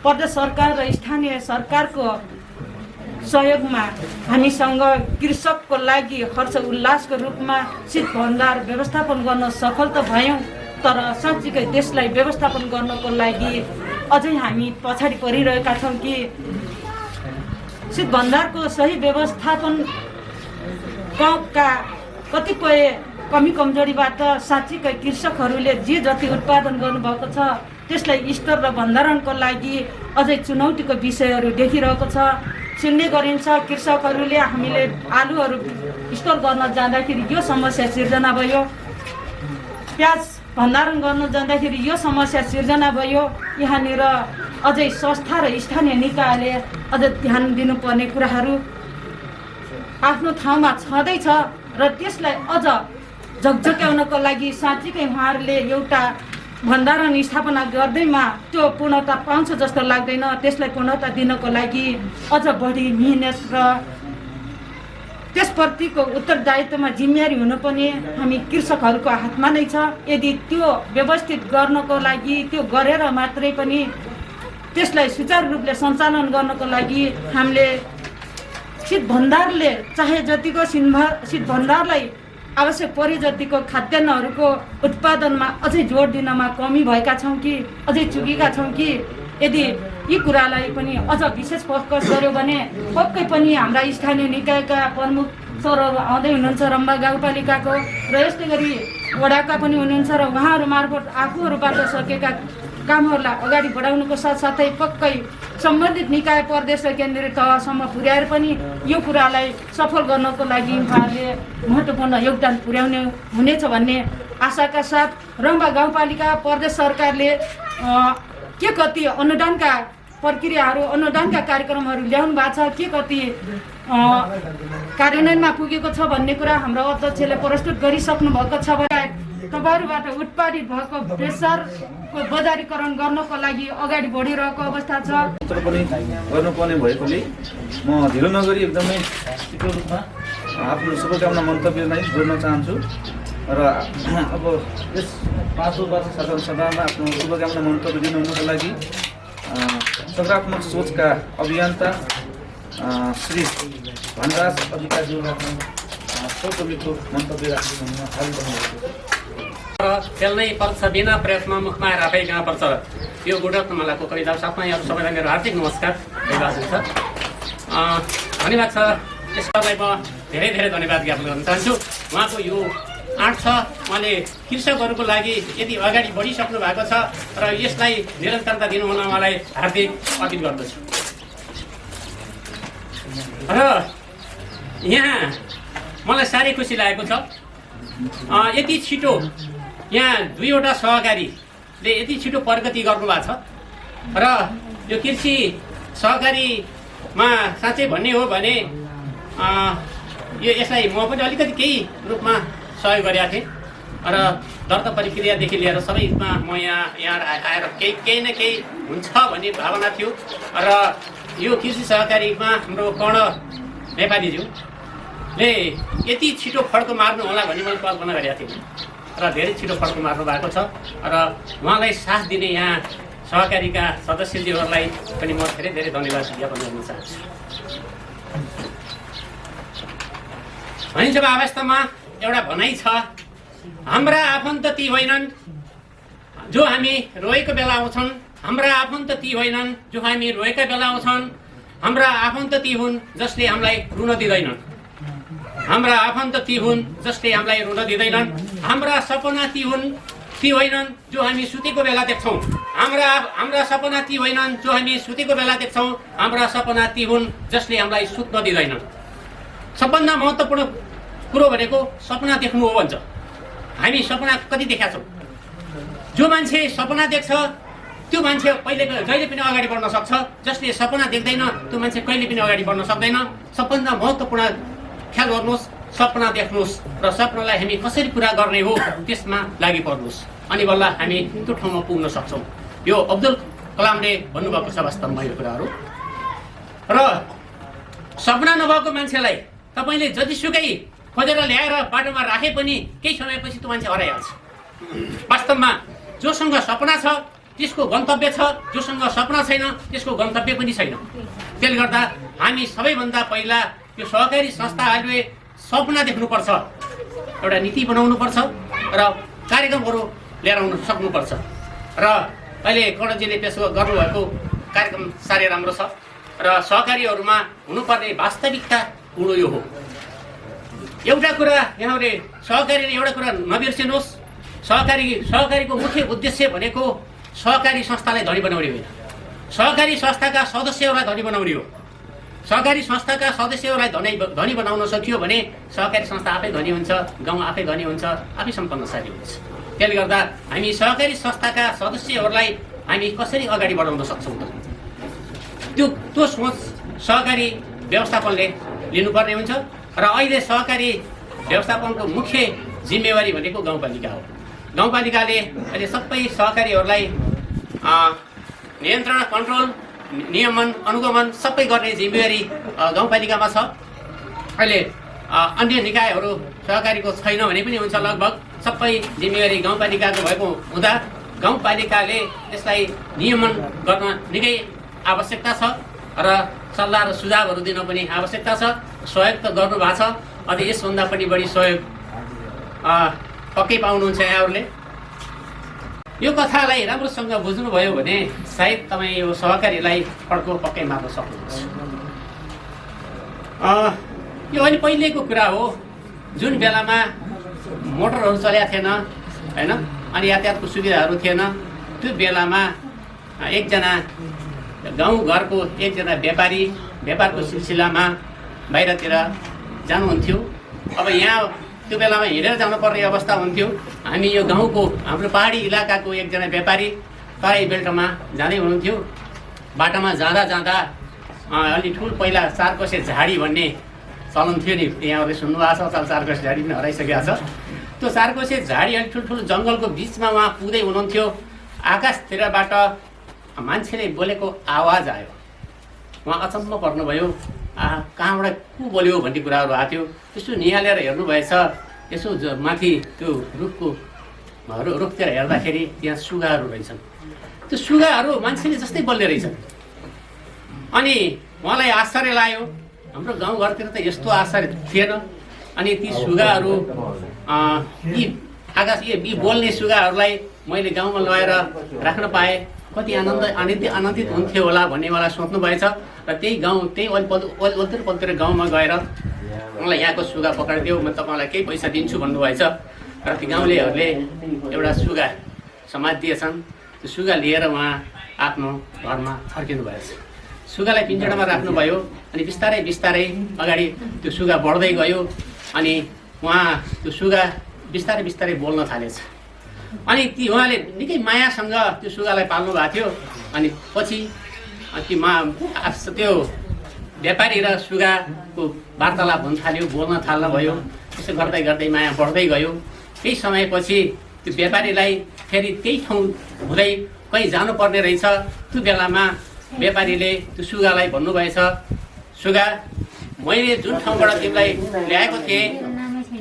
प्रदेश सरकार र स्थानीय सरकारको सहयोगमा हामीसँग कृषकको लागि हर्ष उल्लासको रूपमा शीत भण्डार व्यवस्थापन गर्न सफल त भयौँ, तर साँच्चीकै त्यसलाई व्यवस्थापन गर्नको लागि अझै हामी पछाडि परिरहेका छौँ कि शीत भण्डारको सही व्यवस्थापन का कतिपय कमी कमजोरीबाट साँच्चीकै कृषकहरूले जे जति उत्पादन गर्नुभएको छ त्यसलाई स्टोर र भण्डारणको लागि अझै चुनौतीको विषयहरू देखिरहेको छ। सुन्ने गरिन्छ कृषकहरूले हामीले आलुहरू स्टोर गर्न जाँदाखेरि यो समस्या सिर्जना भयो, प्याज भण्डारण गर्न जाँदाखेरि यो समस्या सिर्जना भयो। यहाँनिर अझै संस्था र स्थानीय निकायले अझ ध्यान दिनुपर्ने कुराहरू आफ्नो ठाउँमा छँदैछ र त्यसलाई अझ झकझक्याउनको लागि साँच्चीकै उहाँहरूले एउटा भण्डारण स्थापना गर्दैमा त्यो पूर्णता पाउँछ जस्तो लाग्दैन। त्यसलाई पूर्णता दिनको लागि अझ बढी मिहिनेत र त्यसप्रतिको उत्तरदायित्वमा जिम्मेवारी हुनुपर्ने हामी कृषकहरूको हातमा नै छ। यदि त्यो व्यवस्थित गर्नको लागि त्यो गरेर मात्रै पनि त्यसलाई सुचारू रूपले सञ्चालन गर्नको लागि हामीले शीत भण्डारले चाहे जतिको शीत भण्डारलाई आवश्यक परे जतिको खाद्यान्नहरूको उत्पादनमा अझै जोड दिनमा कमी भएका छौँ कि अझै चुकेका छौँ कि यदि यी कुरालाई पनि अझ विशेष फोकस गर्यो भने पक्कै पनि हाम्रा स्थानीय निकायका प्रमुख सरहरू आउँदै हुनुहुन्छ रम्बा गाउँपालिकाको र यस्तै गरी वडाका पनि हुनुहुन्छ र उहाँहरू मार्फत आफूहरूबाट सकेका कामहरूलाई अगाडि बढाउनुको साथसाथै पक्कै सम्बन्धित निकाय प्रदेश र केन्द्रीय तहसम्म पुर्याएर पनि यो कुरालाई सफल गर्नको लागि उहाँहरूले महत्त्वपूर्ण योगदान पुर्याउने हुनेछ भन्ने आशाका साथ रम्बा गाउँपालिका प्रदेश सरकारले के कति अनुदानका प्रक्रियाहरू अनुदानका कार्यक्रमहरू ल्याउनु भएको छ, के कति कार्यान्वयनमा पुगेको छ भन्ने कुरा हाम्रो अध्यक्षले प्रस्तुत गरिसक्नु भएको छ भने तपाईँहरूबाट उत्पादित भएको प्रेसरको बजारीकरण गर्नको लागि अगाडि बढिरहेको अवस्था छ। तर पनि गर्नुपर्ने भएकोले म ढिलो नगरी एकदमै छिटो रूपमा आफ्नो शुभकामना मन्तव्य नै जोड्न चाहन्छु र अब यस 5औं वर्ष साधारण सभामा आफ्नो शुभकामना मन्तव्य दिनुहुनको लागि सकारात्मक सोचका अभियन्ता श्री धनराज अधिकारीज्यूलाई छोटो मिठो मन्तव्य राख्नु र खेल्नै पर्छ, बिना प्रयत्न मुखमा आएर आफै गाउँ पर्छ। यो गुणरत्नमालाको कविता साथमा यहाँहरू सबैलाई मेरो हार्दिक नमस्कार अभिवादन छ। धन्यवाद छ। यसलाई म धेरै धेरै धन्यवाद ज्ञापन गर्न चाहन्छु। उहाँको यो आँट छ, उहाँले कृषकहरूको लागि यति अगाडि बढिसक्नु भएको छ र यसलाई निरन्तरता दिनुहुन उहाँलाई हार्दिक अपील गर्दछु। र यहाँ मलाई साह्रै खुसी लागेको छ, यति छिटो यहाँ 2वटा सहकारीले यति छिटो प्रगति गर्नुभएको छ र यो कृषि सहकारीमा साँच्चै भन्ने हो भने यसलाई म पनि अलिकति केही रूपमा सहयोग गरेका थिएँ र दर्ता प्रक्रियादेखि लिएर सबैमा म यहाँ आएर केही न केही हुन्छ भन्ने भावना थियो र यो कृषि सहकारीमा हाम्रो कर्ण नेपालीज्यूले यति छिटो फड्को मार्नु होला भन्ने मैले कल्पना गरेका थिएँ र धेरै छिटो फड्को मार्नु भएको छ र उहाँलाई साथ दिने यहाँ सहकारीका सदस्यज्यूहरूलाई पनि म धेरै धेरै धन्यवाद ज्ञापन गर्न चाहन्छु। भनिन्छ अवस्थामा एउटा भनाइ छ, हाम्रा आफन्त ती होइनन् जो हामी रोएको बेला आउँछन्, हाम्रा आफन्त ती होइनन् जो हामी रोएका बेला आउँछन्, हाम्रा आफन्त ती हुन् जसले हामीलाई रुन दिँदैनन्, हाम्रा आफन्त ती हुन् जसले हामीलाई रुन दिँदैनन्, हाम्रा सपना ती हुन् ती होइनन् जो हामी सुतेको बेला देख्छौँ, हाम्रा सपना ती होइनन् जो हामी सुतेको बेला देख्छौँ, हाम्रा सपना ती हुन् जसले हामीलाई सुत्न दिँदैनन्। सबभन्दा महत्त्वपूर्ण कुरो भनेको सपना देख्नु हो भन्छ। हामी सपना कति देखेका छौँ? जो मान्छे सपना देख्छ त्यो मान्छे जहिले पनि अगाडि बढ्न सक्छ, जसले सपना देख्दैन त्यो मान्छे कहिले पनि अगाडि बढ्न सक्दैन। सबभन्दा महत्त्वपूर्ण ख्याल गर्नुहोस्, सपना देख्नुहोस् र सपनालाई हामी कसरी पुरा गर्ने हो त्यसमा लागि पर्नुहोस्, अनि बल्ल हामी त्यो ठाउँमा पुग्न सक्छौँ। यो अब्दुल कलामले भन्नुभएको छ वास्तवमा यो कुराहरू। र सपना नभएको मान्छेलाई तपाईँले जतिसुकै खोजेर ल्याएर बाटोमा राखे पनि केही समयपछि त्यो मान्छे हराइहाल्छ। वास्तवमा जोसँग सपना छ त्यसको गन्तव्य छ, जोसँग सपना छैन त्यसको गन्तव्य पनि छैन। त्यसले गर्दा हामी सबैभन्दा पहिला यो सहकारी संस्थाहरूले सपना देख्नुपर्छ, एउटा नीति बनाउनुपर्छ र कार्यक्रमहरू लिएर आउन सक्नुपर्छ। र अहिले कर्णजीले पेश गर्नुभएको कार्यक्रम साह्रै राम्रो छ र सहकारीहरूमा हुनुपर्ने वास्तविकता कुरो यो हो। एउटा कुरा यहाँले सहकारीले एउटा कुरा नबिर्सिनुहोस्, सहकारीको मुख्य उद्देश्य भनेको सहकारी संस्थालाई धनी बनाउने होइन, सहकारी संस्थाका सदस्यहरूलाई धनी बनाउने हो। सहकारी संस्थाका सदस्यहरूलाई धनी बनाउन सकियो भने सहकारी संस्था आफै धनी हुन्छ, गाउँ आफै धनी हुन्छ, आफै सम्पन्नशाली हुन्छ। त्यसले गर्दा हामी सहकारी संस्थाका सदस्यहरूलाई हामी कसरी अगाडि बढाउन सक्छौँ त? त्यो सोच सहकारी व्यवस्थापनले लिनुपर्ने हुन्छ र अहिले सहकारी व्यवस्थापनको मुख्य जिम्मेवारी भनेको गाउँपालिका हो। गाउँपालिकाले अहिले सबै सहकारीहरूलाई नियन्त्रण, कन्ट्रोल, नियमन, अनुगमन सबै गर्ने जिम्मेवारी गाउँपालिकामा छ। अहिले अन्य निकायहरू सहकारीको छैन भने पनि हुन्छ, लगभग सबै जिम्मेवारी गाउँपालिकाको भएको हुँदा गाउँपालिकाले त्यसलाई नियमन गर्न निकै आवश्यकता छ र सल्लाह र सुझावहरू दिन पनि आवश्यकता छ। सहयोग त गर्नुभएको छ, अझ यसभन्दा पनि बढी सहयोग पक्कै पाउनुहुन्छ यहाँहरूले। यो कथालाई राम्रोसँग बुझ्नुभयो भने सायद तपाईँ यो सहकारीलाई फड्को पक्कै मार्न सक्नुहुन्छ। यो अहिले पहिलेको कुरा हो, जुन बेलामा मोटरहरू चलेका थिएन होइन, अनि यातायातको सुविधाहरू थिएन, त्यो बेलामा एकजना गाउँघरको एकजना व्यापारको सिलसिलामा बाहिरतिर जानुहुन्थ्यो। अब यहाँ त्यो बेलामा हिँडेर जानुपर्ने अवस्था हुन्थ्यो। हामी यो गाउँको हाम्रो पहाडी इलाकाको एकजना व्यापारी तराई बेल्टमा जाँदै हुनुहुन्थ्यो। बाटोमा जाँदा अलि ठुल पहिला 4 कोसे झाडी भन्ने चलन थियो नि, यहाँहरूले सुन्नुभएको छ, 4 कोसे झाडी पनि हराइसकेको छ। त्यो चारकोसे झाडी अनि ठुल्ठुलो जङ्गलको बिचमा उहाँ पुग्दै हुनुहुन्थ्यो। आकाशतिरबाट मान्छेले बोलेको आवाज आयो। उहाँ अचम्म पर्नुभयो, कहाँबाट को बोल्यो भन्ने कुराहरू आएको थियो। त्यसो निहालेर हेर्नुभएछ, यसो माथि त्यो रुखतिर हेर्दाखेरि त्यहाँ सुगाहरू रहेछन्। त्यो सुगाहरू मान्छेले जस्तै बोल्ने रहेछन्। अनि उहाँलाई आश्चर्य लाग्यो, हाम्रो गाउँघरतिर त यस्तो आश्चर्य थिएन। अनि ती सुगाहरू यी बोल्ने सुगाहरूलाई मैले गाउँमा लगेर राख्न पाएँ, कति आनन्दित हुन्थ्यो होला भन्ने मलाई सोच्नु भएछ। र त्यही वल्तिर गाउँमा गएर मलाई यहाँको सुगा पक्राइदियो, म तपाईँलाई केही पैसा दिन्छु भन्नुभएछ। र ती गाउँलेहरूले एउटा सुगा समाज दिएछन्। त्यो सुगा लिएर उहाँ आफ्नो घरमा फर्किनु भएछ। सुगालाई पिन्जडामा राख्नुभयो। अनि बिस्तारै बिस्तारै अगाडि त्यो सुगा बढ्दै गयो। अनि उहाँ त्यो सुगा बिस्तारै बिस्तारै बोल्न थालेछ। अनि उहाँले निकै मायासँग त्यो सुगालाई पाल्नु भएको थियो। अनि पछि त्यो व्यापारी र सुगाको वार्तालाप हुन थाल्यो, बोल्न थाल्न भयो। त्यसो गर्दै गर्दै माया बढ्दै गयो। केही समयपछि त्यो व्यापारीलाई फेरि त्यही ठाउँ हुँदै कहीँ जानुपर्ने रहेछ। त्यो बेलामा व्यापारीले त्यो सुगालाई भन्नुभएछ, सुगा, मैले जुन ठाउँबाट तिमीलाई ल्याएको थिएँ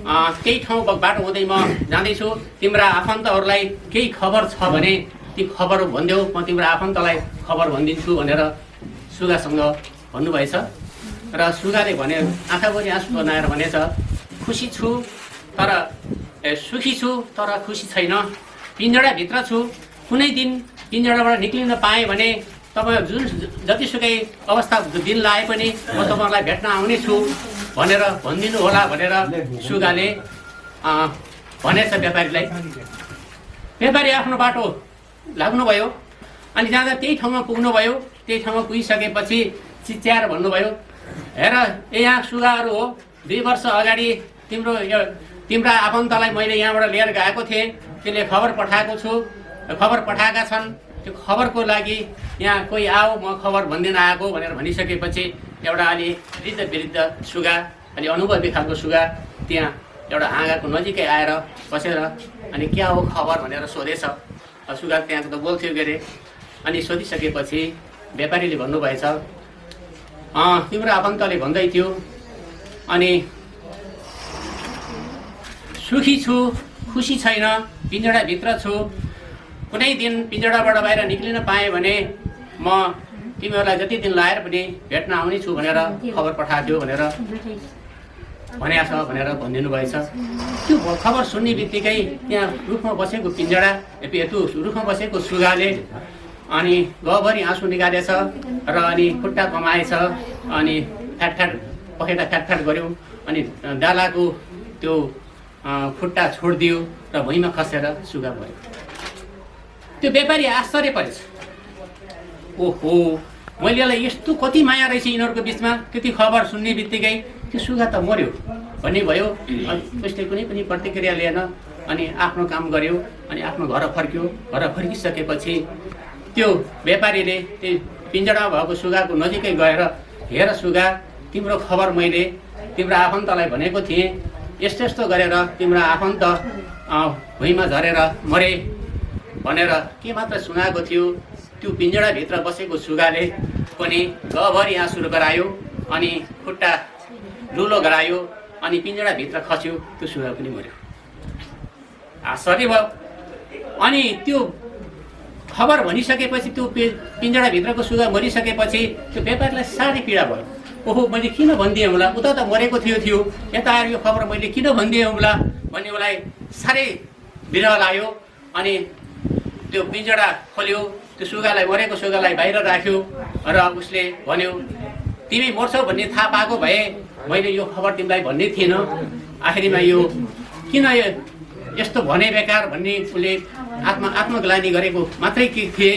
त्यही ठाउँ बाटो हुँदै म जाँदैछु। तिम्रा आफन्तहरूलाई केही खबर छ भने ती खबर भनिदेऊ, म तिम्रो आफन्तलाई खबर भनिदिन्छु भनेर सुगासँग भन्नुभएछ। र सुगाले भने, आँखाभरि आँसु बनाएर भनेछ, खुसी छु तर सुखी छु तर खुसी छैन। पिन्जडाभित्र छु, कुनै दिन पिन्जडाबाट निक्लिन पाएँ भने तपाईँ जतिसुकै अवस्था दिन लाए पनि म तपाईँहरूलाई भेट्न आउने छु भनेर भनिदिनु होला भनेर सुगाले भनेछ व्यापारीलाई। व्यापारी आफ्नो बाटो लाग्नुभयो। अनि जाँदा त्यही ठाउँमा पुग्नुभयो। त्यही ठाउँमा पुगिसकेपछि चिच्याएर भन्नुभयो, हेर यहाँ सुगाहरू हो, 2 वर्ष अगाडि तिम्रा आफन्तलाई मैले यहाँबाट लिएर गएको थिएँ, त्यसले खबर पठाएका छन्। त्यो खबरको लागि यहाँ कोही आओ, म खबर भनिदिन आएको भनेर भनिसकेपछि एउटा अलि वृद्ध सुगा, अलि अनुभवी खालको सुगा त्यहाँ एउटा हाँगाको नजिकै आएर बसेर अनि क्या हो खबर भनेर सोधेछ। सुगा त्यहाँको त बोल्थ्यो के अरे। अनि सोधिसकेपछि व्यापारीले भन्नुभएछ, तिम्रो आफन्तले भन्दै थियो अनि सुखी छु, खुसी छैन, पिन्जडाभित्र छु, कुनै दिन पिन्जडाबाट बाहिर निक्लिन पाएँ भने म तिमीहरूलाई जति दिन लाएर पनि भेट्न आउने छु भनेर खबर पठाएको थियो भनेर भनेको छ भनेर भनिदिनु भएछ। त्यो खबर सुन्ने बित्तिकै त्यहाँ रुखमा बसेको रुखमा बसेको सुगाले अनि गहभरि आँसु निकालेछ र अनि खुट्टा कमाएछ। अनि पखेटा फ्याटफ्याट गऱ्यो। अनि डालाको त्यो खुट्टा छोडिदियो र भुइँमा खसेर सुगा भयो। त्यो व्यापारी आश्चर्य परेछ, ओहो मैले यसलाई यस्तो कति माया रहेछ यिनीहरूको बिचमा, त्यति खबर सुन्ने बित्तिकै त्यो सुगा त मर्यो भन्ने भयो। त्यसले कुनै पनि प्रतिक्रिया लिएन। अनि आफ्नो काम गर्यो। अनि आफ्नो घर फर्क्यो। घर फर्किसकेपछि त्यो व्यापारीले त्यो पिन्जडामा भएको सुगाको नजिकै गएर, हेर सुगा, तिम्रो खबर मैले तिम्रो आफन्तलाई भनेको थिएँ, यस्तो यस्तो गरेर तिम्रो आफन्त भुइँमा झरेर मरे भनेर के मात्र सुनाएको थियो। त्यो पिन्जडाभित्र बसेको सुगाले पनि गहभरि आँसु गरायो। अनि खुट्टा लुलो गरायो। अनि पिन्जडाभित्र खस्यो। त्यो सुगा पनि मर्यो। आश्चर्य भयो। अनि त्यो खबर भनिसकेपछि त्यो पिन्जडाभित्रको सुगा मरिसकेपछि त्यो व्यापारीलाई साह्रै पीडा भयो। ओहो मैले किन भनिदिएँ होला, उता त मरेको थियो, यता आएर यो खबर मैले किन भनिदिएँ होला भन्ने उसलाई साह्रै बिरह लाग्यो। अनि त्यो पिन्जडा खोल्यो। त्यो सुगालाई, मरेको सुगालाई बाहिर राख्यो र उसले भन्यो, तिमी मर्छौ भन्ने थाहा पाएको भए मैले यो खबर तिमीलाई भन्ने थिएन। आखिरीमा यो किन यस्तो भने बेकार भन्ने उसले आत्मग्लानी गरेको मात्रै के थिए।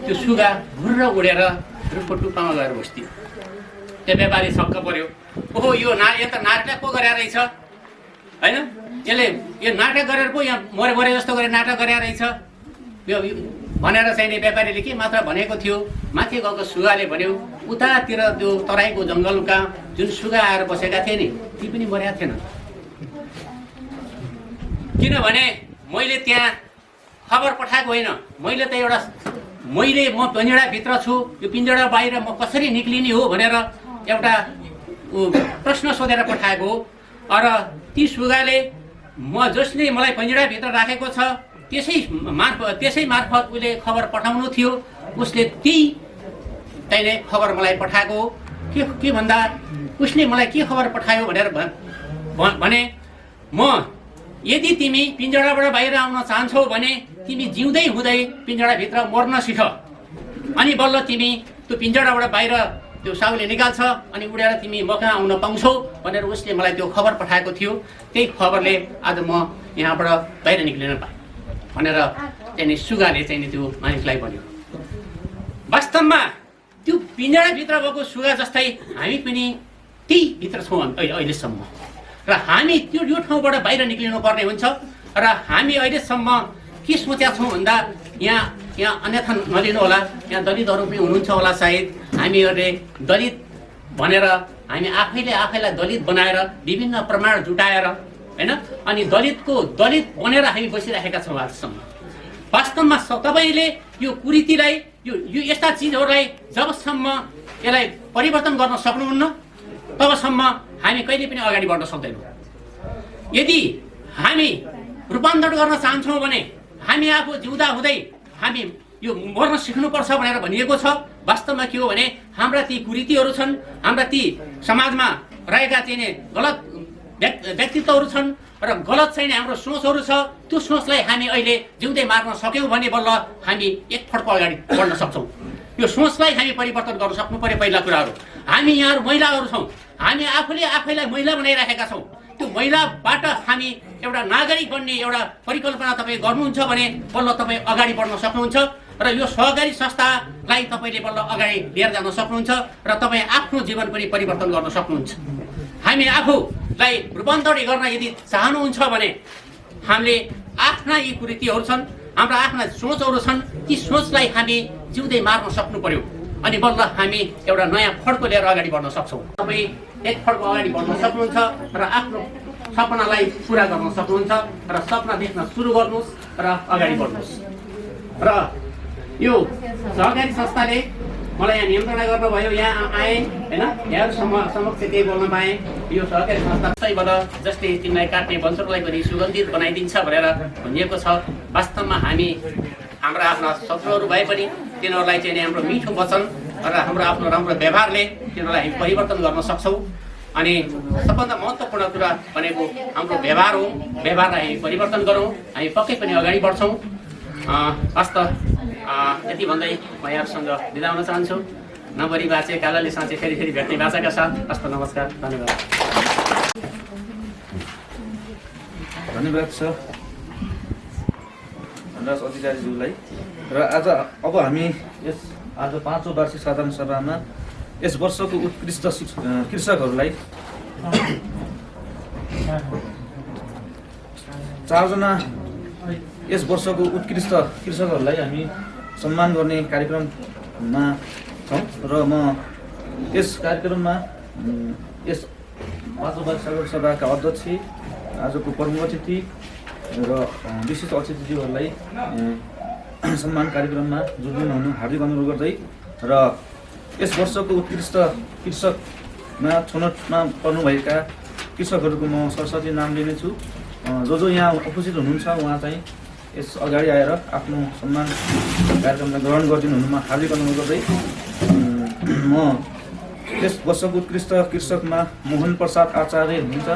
त्यो सुगा घुर्र उडेर रुखको टुप्पामा गएर बस्थ्यो। त्यो व्यापारी छक्क पर्यो। ओहो यो त नाटक पो गरेर रहेछ होइन, यसले यो नाटक गरेर पो यहाँ मरे जस्तो गरेर नाटक गरेर रहेछ यो भनेर चाहिँ नि व्यापारीले के मात्र भनेको थियो। माथि गएको सुगाले भन्यो, उतातिर त्यो तराईको जङ्गलका जुन सुगा आएर बसेका थिए नि ती पनि मरेका थिएन। किनभने मैले त्यहाँ खबर पठाएको होइन, मैले म पिञ्जडाभित्र छु, यो पिञ्जडा बाहिर म कसरी निक्लिने हो भनेर एउटा प्रश्न सोधेर पठाएको हो। र ती सुगाले जसले मलाई पिञ्जडाभित्र राखेको छ त्यसै मार्फत उसले खबर पठाउनु थियो, उसले त्यही खबर मलाई पठाएको हो। के भन्दा उसले मलाई के खबर पठायो भनेर भने म यदि तिमी पिञ्जडाबाट बाहिर आउन चाहन्छौ भने तिमी जिउँदै हुँदै पिञ्जडाभित्र मर्न सिक, अनि बल्ल तिमी त्यो पिञ्जडाबाट बाहिर त्यो साहुले निकाल्छ अनि उडेर तिमी मकहाँ आउन पाउँछौ भनेर उसले मलाई त्यो खबर पठाएको थियो। त्यही खबरले आज म यहाँबाट बाहिर निक्लिन पाएँ भनेर चाहिँ सुगाले चाहिँ त्यो मानिसलाई भन्यो। वास्तवमा त्यो पिञ्जडाभित्र भएको सुगा जस्तै हामी पनि त्यही भित्र छौँ अहिलेसम्म, र हामी यो ठाउँबाट बाहिर निक्लिनु पर्ने हुन्छ। र हामी अहिलेसम्म के सोचेका छौँ भन्दा यहाँ अन्यथा नलिनु होला, यहाँ दलितहरू पनि हुनुहुन्छ होला सायद। हामीहरूले दलित भनेर हामी आफैलाई दलित बनाएर विभिन्न प्रमाण जुटाएर होइन, अनि दलित बनेर हामी बसिरहेका छौँ आजसम्म। वास्तवमा तपाईँले यो कुरीतिलाई यो यस्ता चिजहरूलाई जबसम्म यसलाई परिवर्तन गर्न सक्नुहुन्न तबसम्म हामी कहिले पनि अगाडि बढ्न सक्दैनौँ। यदि हामी रूपान्तरण गर्न चाहन्छौँ भने हामी आफू जिउँदा हुँदै हामी यो मर्न सिक्नुपर्छ भनेर भनिएको छ। वास्तवमा के हो भने हाम्रा ती कुरीतिहरू छन्, हाम्रा ती समाजमा रहेका चाहिँ गलत व्यक्तित्वहरू छन् र गलत चाहिँ हाम्रो सोचहरू छ। त्यो सोचलाई हामी अहिले जिउँदै मार्न सक्यौँ भने बल्ल हामी एक फड्को अगाडि बढ्न सक्छौँ। यो सोचलाई हामी परिवर्तन गर्न सक्नु पर्यो। पहिला कुराहरू हामी यहाँहरू महिलाहरू छौँ, हामी आफैलाई महिला बनाइराखेका छौँ। त्यो महिलाबाट हामी एउटा नागरिक बन्ने एउटा परिकल्पना तपाईँ गर्नुहुन्छ भने बल्ल तपाईँ अगाडि बढ्न सक्नुहुन्छ र यो सहकारी संस्थालाई तपाईँले बल्ल अगाडि लिएर जान सक्नुहुन्छ र तपाईँ आफ्नो जीवन पनि परिवर्तन गर्न सक्नुहुन्छ। हामी आफूलाई रूपान्तरण गर्न यदि चाहनुहुन्छ भने हामीले आफ्ना यी कुरीतिहरू छन्, हाम्रा आफ्ना सोचहरू छन्, ती सोचलाई हामी जिउँदै मार्न सक्नु पर्यो, अनि बल्ल हामी एउटा नयाँ फड्को लिएर अगाडि बढ्न सक्छौँ। तपाईँ एक फड्को अगाडि बढ्न सक्नुहुन्छ र आफ्नो सपनालाई पुरा गर्न सक्नुहुन्छ र सपना देख्न सुरु गर्नुहोस् र अगाडि बढ्नुहोस्। र यो सहकारी संस्थाले मलाई यहाँ नियन्त्रणा गर्नुभयो, यहाँ आएँ होइन, यहाँहरूसम्म समक्ष त्यही बोल्न पाएँ। यो सहकारी संस्था कसैबाट जसले तिमीलाई काट्ने वंशहरूलाई पनि सुगन्धित बनाइदिन्छ भनेर भनिएको छ। वास्तवमा हाम्रा आफ्ना शत्रुहरू भए पनि तिनीहरूलाई चाहिँ हाम्रो मिठो वचन र हाम्रो आफ्नो राम्रो व्यवहारले तिनीहरूलाई हामी परिवर्तन गर्न सक्छौँ। अनि सबभन्दा महत्त्वपूर्ण कुरा भनेको हाम्रो व्यवहार हो। व्यवहारलाई हामी परिवर्तन गरौँ, हामी पक्कै पनि अगाडि बढ्छौँ। हस्त यति भन्दै म यहाँहरूसँग बिदा हुन चाहन्छु। नबरी बाँचे कालाले साँचे फेरि भेट्ने बाचाका साथ हस्त नमस्कार, धन्यवाद। धन्यवाद छ धनराज अधिकारीज्यूलाई। र अब हामी आज 5औं वार्षिक साधारण सभामा यस वर्षको उत्कृष्ट कृषकहरूलाई 4 जना यस वर्षको उत्कृष्ट कृषकहरूलाई हामी सम्मान गर्ने कार्यक्रममा छौँ र म यस कार्यक्रममा यस 5औं वार्षिक साधारण सभाका अध्यक्ष, आजको प्रमुख अतिथि र विशिष्ट अतिथिज्यूहरूलाई सम्मान कार्यक्रममा जोडिनु हुनु हार्दिक अनुरोध गर्दै र यस वर्षको उत्कृष्ट कृषकमा छनौटमा पर्नुभएका कृषकहरूको म सरस्वती नाम लिनेछु। जो यहाँ उपस्थित हुनुहुन्छ उहाँ चाहिँ यस अगाडि आएर आफ्नो सम्मान कार्यक्रमलाई ग्रहण गरिदिनु हुनुमा हार्दिक अनुरोध गर्दै म यस वर्षको उत्कृष्ट कृषकमा मोहन प्रसाद आचार्य हुनुहुन्छ,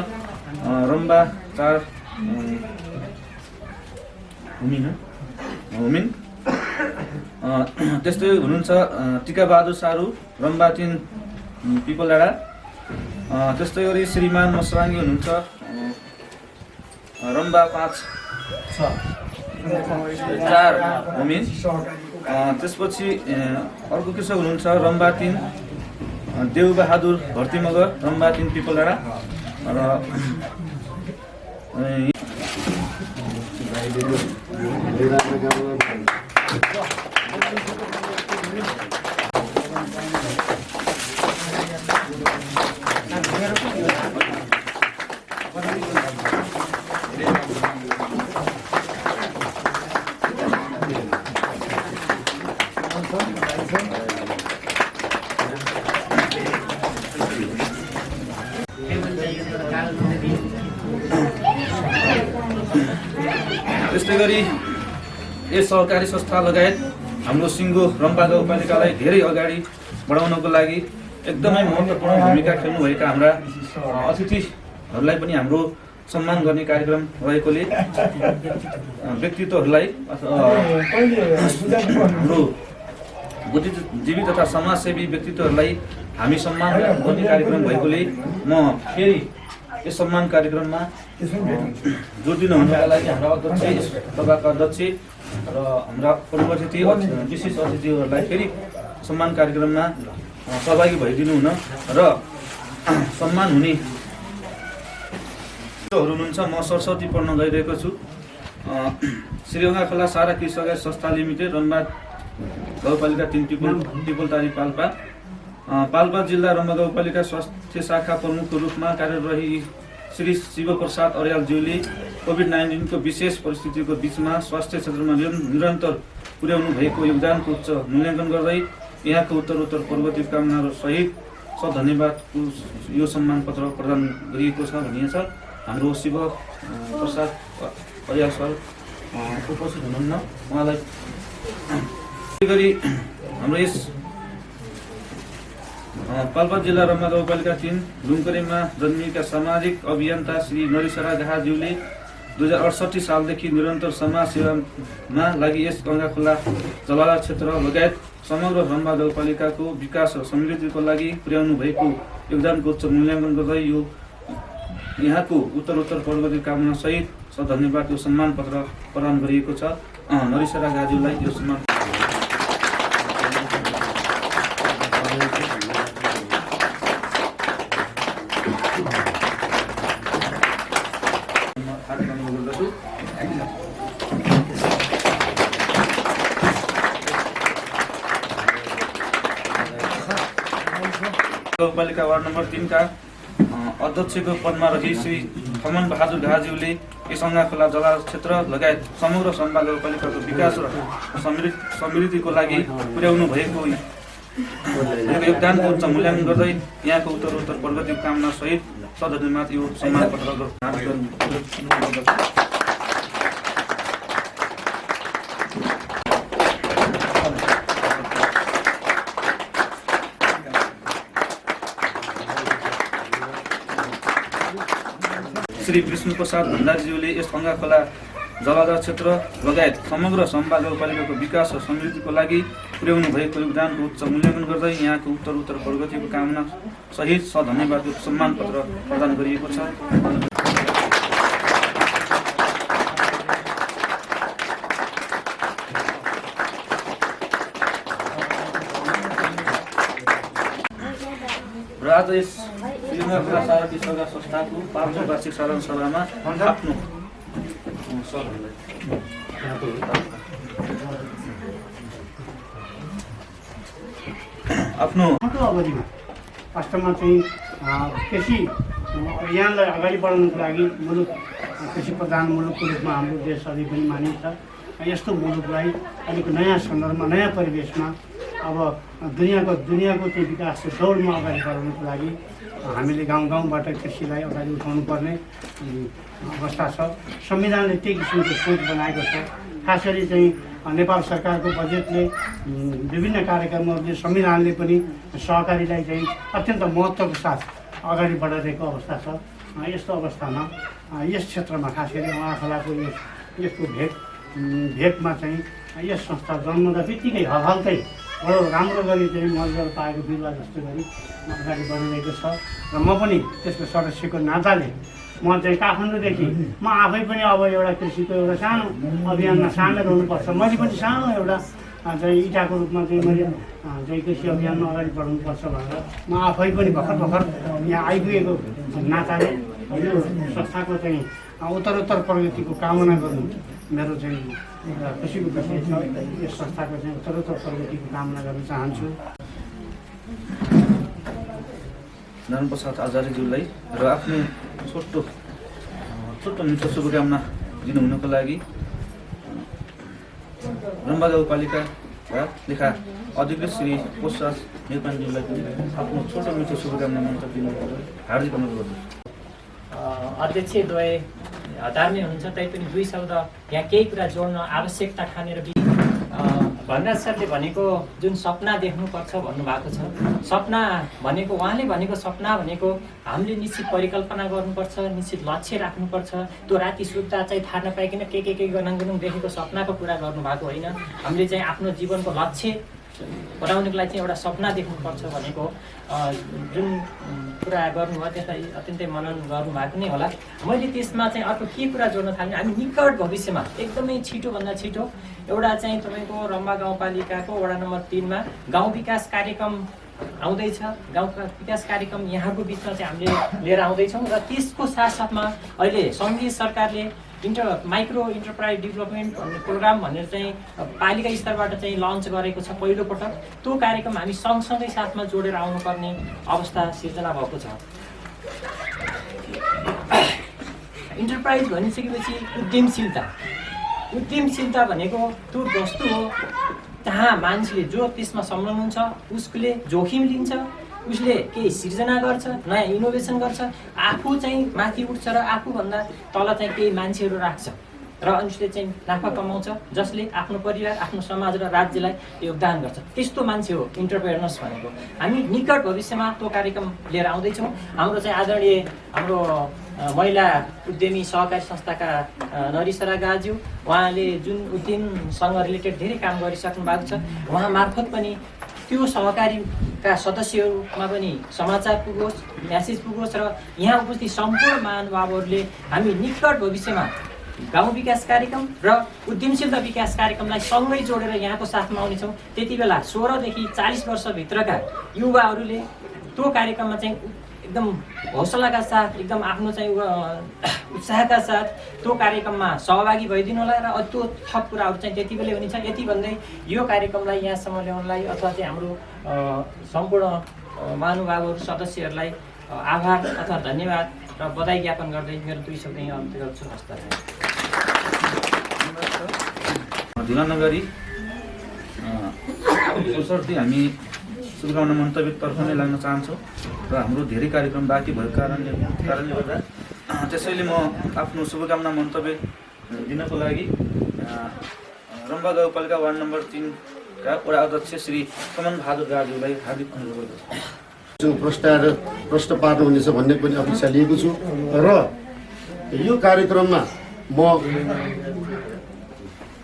रम्बा 4 हुमिन, त्यस्तै हुनुहुन्छ टिकाबहादुर सारू, रम्बा 3 पिपलडाँडा। त्यस्तै गरी श्रीमान मसराङ्गी हुनुहुन्छ, रम्बा 5 4 हुमिन। त्यसपछि अर्को कृषक हुनुहुन्छ रम्बा 3 देवबहादुर भर्तीमगर, रम्बा 3 पिपलडाँडा। र त्यस्तै गरी यस सहकारी संस्था लगायत हाम्रो सिङ्गो रम्पा गाउँपालिकालाई धेरै अगाडि बढाउनको लागि एकदमै महत्त्वपूर्ण भूमिका खेल्नुभएका हाम्रा अतिथिहरूलाई पनि हाम्रो सम्मान गर्ने कार्यक्रम रहेकोले व्यक्तित्वहरूलाई हाम्रो बुद्धिजीवी तथा समाजसेवी व्यक्तित्वहरूलाई हामी सम्मान गर्ने कार्यक्रम भएकोले म फेरि यस सम्मान कार्यक्रममा जोड दिनुहुनका लागि हाम्रा अध्यक्ष सभाका अध्यक्ष र हाम्रा प्रमुख अतिथि विशेष अतिथिहरूलाई फेरि सम्मान कार्यक्रममा सहभागी भइदिनु हुन र सम्मान हुने हुनुहुन्छ। म सरस्वती पढ्न गइरहेको छु। श्रीगङ्गा खोला सारा कृषि संस्था लिमिटेड रम्बा गाउँपालिका 3 टिपुलतारी पाल्पा पाल्पा जिल्ला रम्बा गाउँपालिका स्वास्थ्य शाखा प्रमुखको रूपमा कार्यरत रही श्री शिवप्रसाद अर्यालज्यूले कोभिड-19 को विशेष परिस्थितिको बीचमा स्वास्थ्य क्षेत्रमा निरन्तर पुर्याउनु भएको योगदानको उच्च मूल्याङ्कन गर्दै यहाँको उत्तरोत्तर प्रगति कामना सहित धन्यवादको यो सम्मान पत्र प्रदान गरिएको छ भनिएको छ। हाम्रो शिव प्रसाद अर्याल सर उपस्थित हुनुहुन्न। उहाँलाई गरी हाम्रो यस पाल्पा जिल्ला रम्बा गाउँपालिका 3 लुङकरेमा जन्मिएका सामाजिक अभियन्ता श्री नरिसरा गाहाज्यूले 2068 सालदेखि निरन्तर समाज सेवामा लागि यस गङ्गा खोला जलाल क्षेत्र लगायत समग्र रम्बा गाउँपालिकाको विकास र समृद्धिको लागि पुर्याउनु भएको योगदानको उच्च मूल्याङ्कन गर्दै यो यहाँको उत्तरोत्तर प्रगति कामना सहित धन्यवादको सम्मान पत्र प्रदान गरिएको छ। नरिसरा गाज्यूलाई यो सम्मान गाउँपालिका वार्ड नम्बर 3 का अध्यक्षको पदमा रही श्री खमन बहादुर घाज्यूले यस गङ्गा खोला जलाल क्षेत्र लगायत समग्र रम्बा गाउँपालिकाको विकास र समृद्धिको लागि पुर्याउनु भएको योगदानको उच्च मूल्याङ्कन गर्दै यहाँको उत्तरोत्तर प्रगतिको कामना सहित धन्यवाद यो सम्मान पत्र श्री विष्णु प्रसाद भण्डारीज्यूले यस गङ्गा खोला जलाधार क्षेत्र लगायत समग्र रम्बा गाउँपालिकाको विकास र समृद्धिको लागि पुर्याउनु भएको योगदानको उच्च मूल्याङ्कन गर्दै यहाँको उत्तरोत्तर प्रगतिको कामना सहित धन्यवादको सम्मान पत्र प्रदान गरिएको छ। र आज यस श्रीगङ्गा खोला सारा कृषि संस्थाको 5औं वार्षिक साधारण सभामा आफ्नो अवधिमा वास्तवमा चाहिँ कृषि अभियानलाई अगाडि बढाउनको लागि मुलुक कृषि प्रधान मुलुकको रूपमा हाम्रो देश अझै पनि मानिन्छ। यस्तो मुलुकलाई अलिक नयाँ सन्दर्भमा नयाँ परिवेशमा अब दुनियाँको चाहिँ विकासको दौडमा अगाडि बढाउनको लागि हामीले गाउँ गाउँबाट कृषिलाई अगाडि उठाउनु पर्ने अवस्था छ। संविधानले त्यही किसिमको सोच बनाएको छ। खास गरी चाहिँ नेपाल सरकारको बजेटले विभिन्न कार्यक्रमहरूले संविधानले पनि सहकारीलाई चाहिँ अत्यन्त महत्त्वको साथ अगाडि बढाइरहेको अवस्था छ। यस्तो अवस्थामा यस क्षेत्रमा खास गरी उहाँखोलाको यसको भेटमा चाहिँ यस संस्था जन्मदा बित्तिकै हल्कै बडो राम्रो गरी चाहिँ मजदुर पाएको बिरुवा जस्तो गरी अगाडि बढिरहेको छ। र म पनि त्यसको सदस्यको नाताले म चाहिँ काठमाडौँदेखि म आफै पनि अब एउटा कृषिको एउटा सानो अभियानमा सामेल हुनुपर्छ। मैले पनि सानो एउटा चाहिँ इँटाको रूपमा चाहिँ मैले चाहिँ कृषि अभियानमा अगाडि बढाउनुपर्छ भनेर म आफै पनि भर्खर यहाँ आइपुगेको नाताले यो संस्थाको चाहिँ उत्तरोत्तर प्रगतिको कामना गर्नु मेरो चाहिँ खुसीको विषय छ। यस संस्थाको चाहिँ उत्तरोत्तर प्रगतिको कामना गर्न चाहन्छु। नारायण प्रसाद आचार्यज्यूलाई र आफ्नो छोटो मिठो शुभकामना दिनुहुनको लागि रम्बा गाउँपालिकाका लेखा अधिकृत श्री प्रसाद नेपालज्यूलाई पनि आफ्नो छोटो मिठो शुभकामना मन्त्र दिनुको हार्दिक अनुरोध गर्छु। अध्यक्षद्वय हतारमै हुनुहुन्छ, तैपनि 2 शब्द यहाँ केही कुरा जोड्न आवश्यकता ठानेर भनराज सरले भनेको जुन सपना देख्नुपर्छ भन्नुभएको छ, सपना भनेको उहाँले भनेको सपना भनेको हामीले निश्चित परिकल्पना गर्नुपर्छ, निश्चित लक्ष्य राख्नुपर्छ। त्यो राति सुत्दा चाहिँ थाहा नपाइकन के गनाङ देखेको सपनाको कुरा गर्नुभएको होइन। हामीले चाहिँ आफ्नो जीवनको लक्ष्य बनाउनको लागि चाहिँ एउटा सपना देख्नुपर्छ भनेको जुन कुरा गर्नुभयो त्यसलाई अत्यन्तै मनन गर्नुभएको नै होला। मैले त्यसमा चाहिँ अर्को के कुरा जोड्न थालेँ, हामी निकट भविष्यमा एकदमै छिटोभन्दा छिटो एउटा चाहिँ तपाईँको रम्बा गाउँपालिकाको वडा नम्बर 3 मा गाउँ विकास कार्यक्रम आउँदैछ। गाउँ विकास कार्यक्रम यहाँको बिचमा चाहिँ हामीले लिएर आउँदैछौँ र त्यसको साथसाथमा अहिले सङ्घीय सरकारले माइक्रो इन्टरप्राइज डेभलपमेन्ट भन्ने प्रोग्राम भनेर चाहिँ पालिका स्तरबाट चाहिँ लन्च गरेको छ पहिलोपटक। त्यो कार्यक्रम हामी सँगसँगै साथमा जोडेर आउनुपर्ने अवस्था सिर्जना भएको छ। इन्टरप्राइज भनिसकेपछि उद्यमशीलता भनेको त्यो वस्तु हो जहाँ मान्छेले जो त्यसमा संलग्न हुन्छ उसले जोखिम लिन्छ, उसले केही सिर्जना गर्छ, नयाँ इनोभेसन गर्छ, आफू चाहिँ माथि उठ्छ र आफूभन्दा तल चाहिँ केही मान्छेहरू राख्छ र उसले चाहिँ नाफा कमाउँछ, जसले आफ्नो परिवार, आफ्नो समाज र राज्यलाई योगदान गर्छ। त्यस्तो मान्छे हो इन्टरप्रेनर्स भनेको। हामी निकट भविष्यमा त्यो कार्यक्रम लिएर आउँदैछौँ। हाम्रो चाहिँ आदरणीय हाम्रो महिला उद्यमी सहकारी संस्थाका नरिसरा गाज्यू, उहाँले जुन उद्यमसँग रिलेटेड धेरै काम गरिसक्नु भएको छ, उहाँ मार्फत पनि त्यो सहकारीका सदस्यहरूमा पनि समाचार पुगोस्, म्यासेज पुगोस् र यहाँ उपस्थित सम्पूर्ण महानुभावहरूले हामी निकट भविष्यमा गाउँ विकास कार्यक्रम र उद्यमशीलता विकास कार्यक्रमलाई सँगै जोडेर यहाँको साथमा आउनेछौँ। त्यति बेला 16 देखि 40 वर्षभित्रका युवाहरूले त्यो कार्यक्रममा चाहिँ एकदम हौसलाका साथ, एकदम आफ्नो चाहिँ उत्साहका साथ त्यो कार्यक्रममा सहभागी भइदिनु होला र त्यो थप कुराहरू चाहिँ त्यति बेलै हुनेछ। यति भन्दै यो कार्यक्रमलाई यहाँसम्म ल्याउनलाई अथवा चाहिँ हाम्रो सम्पूर्ण महानुभावहरू सदस्यहरूलाई आभार अथवा धन्यवाद र बधाई ज्ञापन गर्दै मेरो 2 शब्द यहाँ अन्त्य गर्छु। हस्त ढिला नगरी दोस्रोटी हामी शुभकामना मन्तव्यतर्फ नै लाग्न चाहन्छौँ र हाम्रो धेरै कार्यक्रम बाँकी भएको कारणले गर्दा त्यसैले म आफ्नो शुभकामना मन्तव्य दिनको लागि रम्बा गाउँपालिका वार्ड नम्बर 3 का वडा अध्यक्ष श्री कमन बहादुर गाज्यूलाई हार्दिक अनुरोध गर्दछु। प्रश्न पार्नुहुनेछ भन्ने पनि अपेक्षा लिएको छु र यो कार्यक्रममा म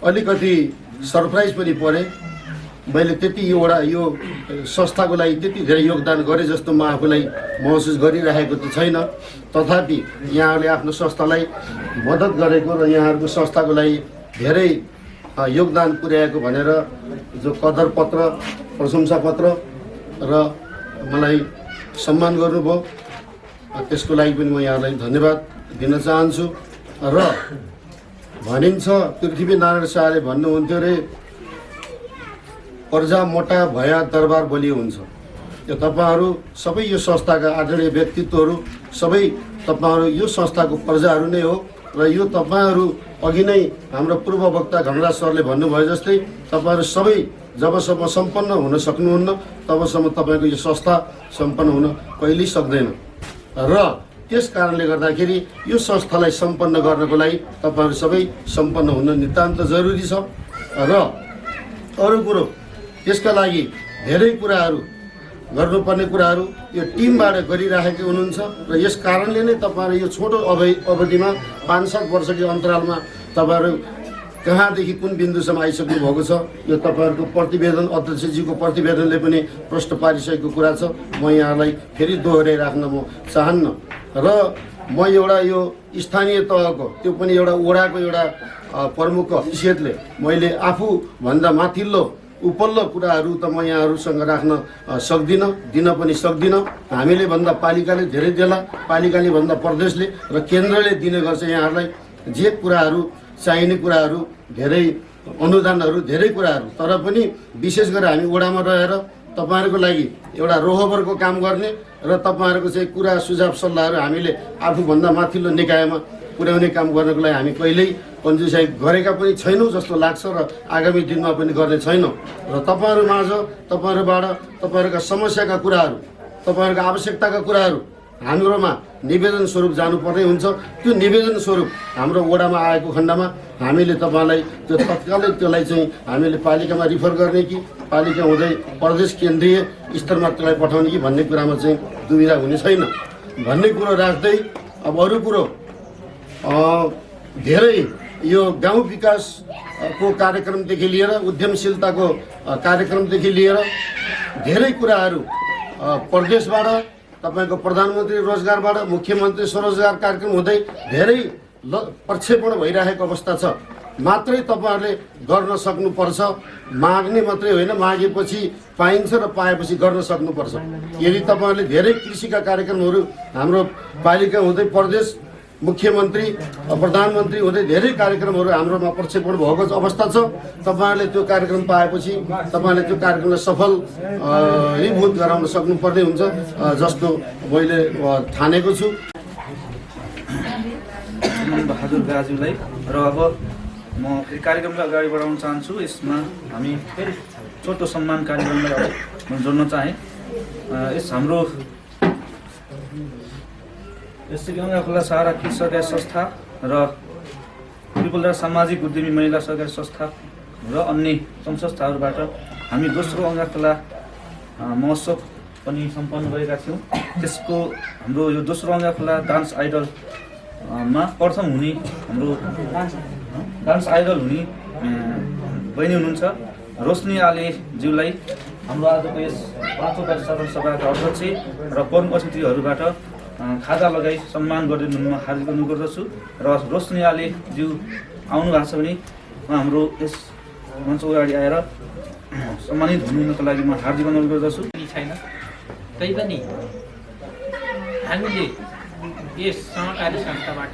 अलिकति सरप्राइज पनि परेँ। मैले त्यति यो संस्थाको लागि त्यति धेरै योगदान गरे जस्तो म आफूलाई महसुस गरिरहेको त छैन। तथापि यहाँहरूले आफ्नो संस्थालाई मद्दत गरेको र यहाँहरूको संस्थाको लागि धेरै योगदान पुर्याएको भनेर जो कदर पत्र, प्रशंसा पत्र र मलाई सम्मान गर्नुभयो, त्यसको लागि पनि म यहाँलाई धन्यवाद दिन चाहन्छु। र भनिन्छ पृथ्वीनारायण शाहले भन्नुहुन्थ्यो रे, प्रजा मोटा भया दरबार बलियो हुन्छ। यो तपाईँहरू सबै यो संस्थाका आदरणीय व्यक्तित्वहरू सबै तपाईँहरू यो संस्थाको प्रजाहरू नै हो र यो तपाईँहरू अघि नै हाम्रो पूर्व वक्ता घनराज सरले भन्नुभयो जस्तै तपाईँहरू सबै जबसम्म सम्पन्न हुन सक्नुहुन्न तबसम्म तपाईँको यो संस्था सम्पन्न हुन कहिल्यै सक्दैन र त्यस कारणले गर्दाखेरि यो संस्थालाई सम्पन्न गर्नको लागि तपाईँहरू सबै सम्पन्न हुन नितान्त जरुरी छ। र अरू कुरो त्यसका लागि धेरै कुराहरू गर्नुपर्ने कुराहरू यो टिमबाट गरिराखेको हुनुहुन्छ र यस कारणले नै तपाईँहरू यो छोटो अवधिमा 5-7 वर्षको अन्तरालमा तपाईँहरू कहाँदेखि कुन बिन्दुसम्म आइसक्नु भएको छ यो तपाईँहरूको प्रतिवेदन, अध्यक्षजीको प्रतिवेदनले पनि प्रश्न पारिसकेको कुरा छ। म यहाँलाई फेरि दोहोऱ्याइराख्न म चाहन्न र म एउटा यो स्थानीय तहको त्यो पनि एउटा वडाको एउटा प्रमुख हैसियतले मैले आफूभन्दा माथिल्लो उपल्लो कुराहरू त म यहाँहरूसँग राख्न सक्दिनँ, दिन पनि सक्दिनँ। हामीले भन्दा पालिकाले धेरै देला, पालिकाले भन्दा प्रदेशले र केन्द्रले दिने गर्छ यहाँहरूलाई जे कुराहरू चाहिने कुराहरू, धेरै अनुदानहरू, धेरै कुराहरू। तर पनि विशेष गरेर हामी वडामा रहेर तपाईँहरूको लागि एउटा रोहबरको काम गर्ने र तपाईँहरूको चाहिँ कुरा सुझाव सल्लाहहरू हामीले आफूभन्दा माथिल्लो निकायमा पुर्याउने काम गर्नको लागि हामी कहिल्यै कन्जुसाइ गरेका पनि छैनौँ जस्तो लाग्छ र आगामी दिनमा पनि गर्ने छैनौँ। र तपाईँहरूमाझ तपाईँहरूबाट तपाईँहरूका समस्याका कुराहरू, तपाईँहरूको आवश्यकताका कुराहरू हाम्रोमा निवेदन स्वरूप जानुपर्ने हुन्छ। त्यो निवेदन स्वरूप हाम्रो वडामा आएको खण्डमा हामीले तपाईँलाई त्यो तत्कालै त्यसलाई चाहिँ हामीले पालिकामा रिफर गर्ने कि पालिका हुँदै प्रदेश केन्द्रीय स्तरमा त्यसलाई पठाउने कि भन्ने कुरामा चाहिँ दुविधा हुने छैन भन्ने कुरो राख्दै अब अरू कुरो धेरै यो गाउँ विकासको कार्यक्रमदेखि लिएर उद्यमशीलताको कार्यक्रमदेखि लिएर धेरै कुराहरू प्रदेशबाट तपाईँको प्रधानमन्त्री रोजगारबाट मुख्यमन्त्री स्वरोजगार कार्यक्रम हुँदै धेरै प्रक्षेपण भइरहेको अवस्था छ। मात्रै तपाईँहरूले गर्न सक्नुपर्छ, माग्ने मात्रै होइन, मागेपछि पाइन्छ र पाएपछि गर्न सक्नुपर्छ। यदि तपाईँहरूले धेरै कृषिका कार्यक्रमहरू हाम्रो पालिका हुँदै प्रदेश मुख्यमन्त्री प्रधानमन्त्री हुँदै धेरै कार्यक्रमहरू हाम्रोमा प्रक्षेपण भएको अवस्था छ। तपाईँहरूले त्यो कार्यक्रम पाएपछि तपाईँले त्यो कार्यक्रमलाई सफलीभूत गराउन सक्नुपर्ने हुन्छ जस्तो मैले ठानेको छु। बहादुर गाजुलाई र अब म कार्यक्रमलाई अगाडि बढाउन चाहन्छु। यसमा हामी फेरि छोटो सम्मान कार्यक्रमलाई म जोड्न चाहेँ। यस हाम्रो गङ्गा खोला सहारा कृषि सहकारी संस्था र त्रिपुरा सामाजिक उद्यमी महिला सहकारी संस्था र अन्य संस्थाहरूबाट हामी दोस्रो गङ्गा खोला महोत्सव पनि सम्पन्न गरेका थियौँ। त्यसको हाम्रो यो दोस्रो गङ्गा खोला डान्स आइडलमा प्रथम हुने हाम्रो डान्स आइडल हुने बहिनी हुनुहुन्छ रोशनी आलेज्यूलाई हाम्रो आजको यस 5औं साधारण सभाका अध्यक्ष र प्रमुख अतिथिहरूबाट खाजा लगाई सम्मान गरिदिनुमा हार्दिक अनुरोध गर्दछु। र रोशनी आलेज्यू आउनु भएको छ भने हाम्रो यस मञ्च अगाडि आएर सम्मानित हुनुको लागि म हार्दिक अनुरोध गर्दछु। छैन तैपनि हामीले यस सहकारी संस्थाबाट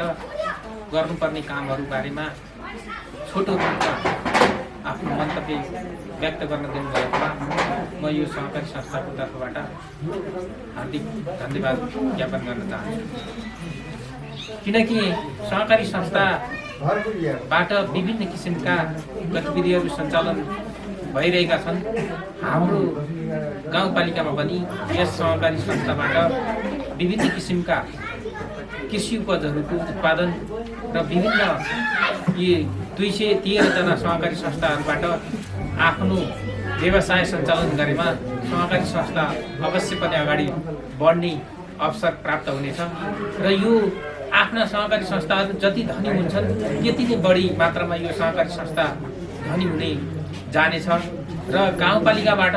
गर्नुपर्ने कामहरू बारेमा छोटो रूपमा आफ्नो मन्तव्य व्यक्त गर्न दिनुभएकोमा म यो सहकारी संस्थाको तर्फबाट हार्दिक धन्यवाद ज्ञापन गर्न चाहन्छु। किनकि सहकारी संस्थाबाट विभिन्न किसिमका गतिविधिहरू सञ्चालन भइरहेका छन्। हाम्रो गाउँपालिकामा पनि यस सहकारी संस्थाबाट विभिन्न किसिमका कृषि उपजहरूको उत्पादन र विभिन्न यी 213 जना सहकारी संस्थाहरूबाट आफ्नो व्यवसाय सञ्चालन गरेमा सहकारी संस्था अवश्य पनि अगाडि बढ्ने अवसर प्राप्त हुनेछ र यो आफ्ना सहकारी संस्थाहरू जति धनी हुन्छन् त्यति नै बढी मात्रामा यो सहकारी संस्था धनी हुने जानेछ। र गाउँपालिकाबाट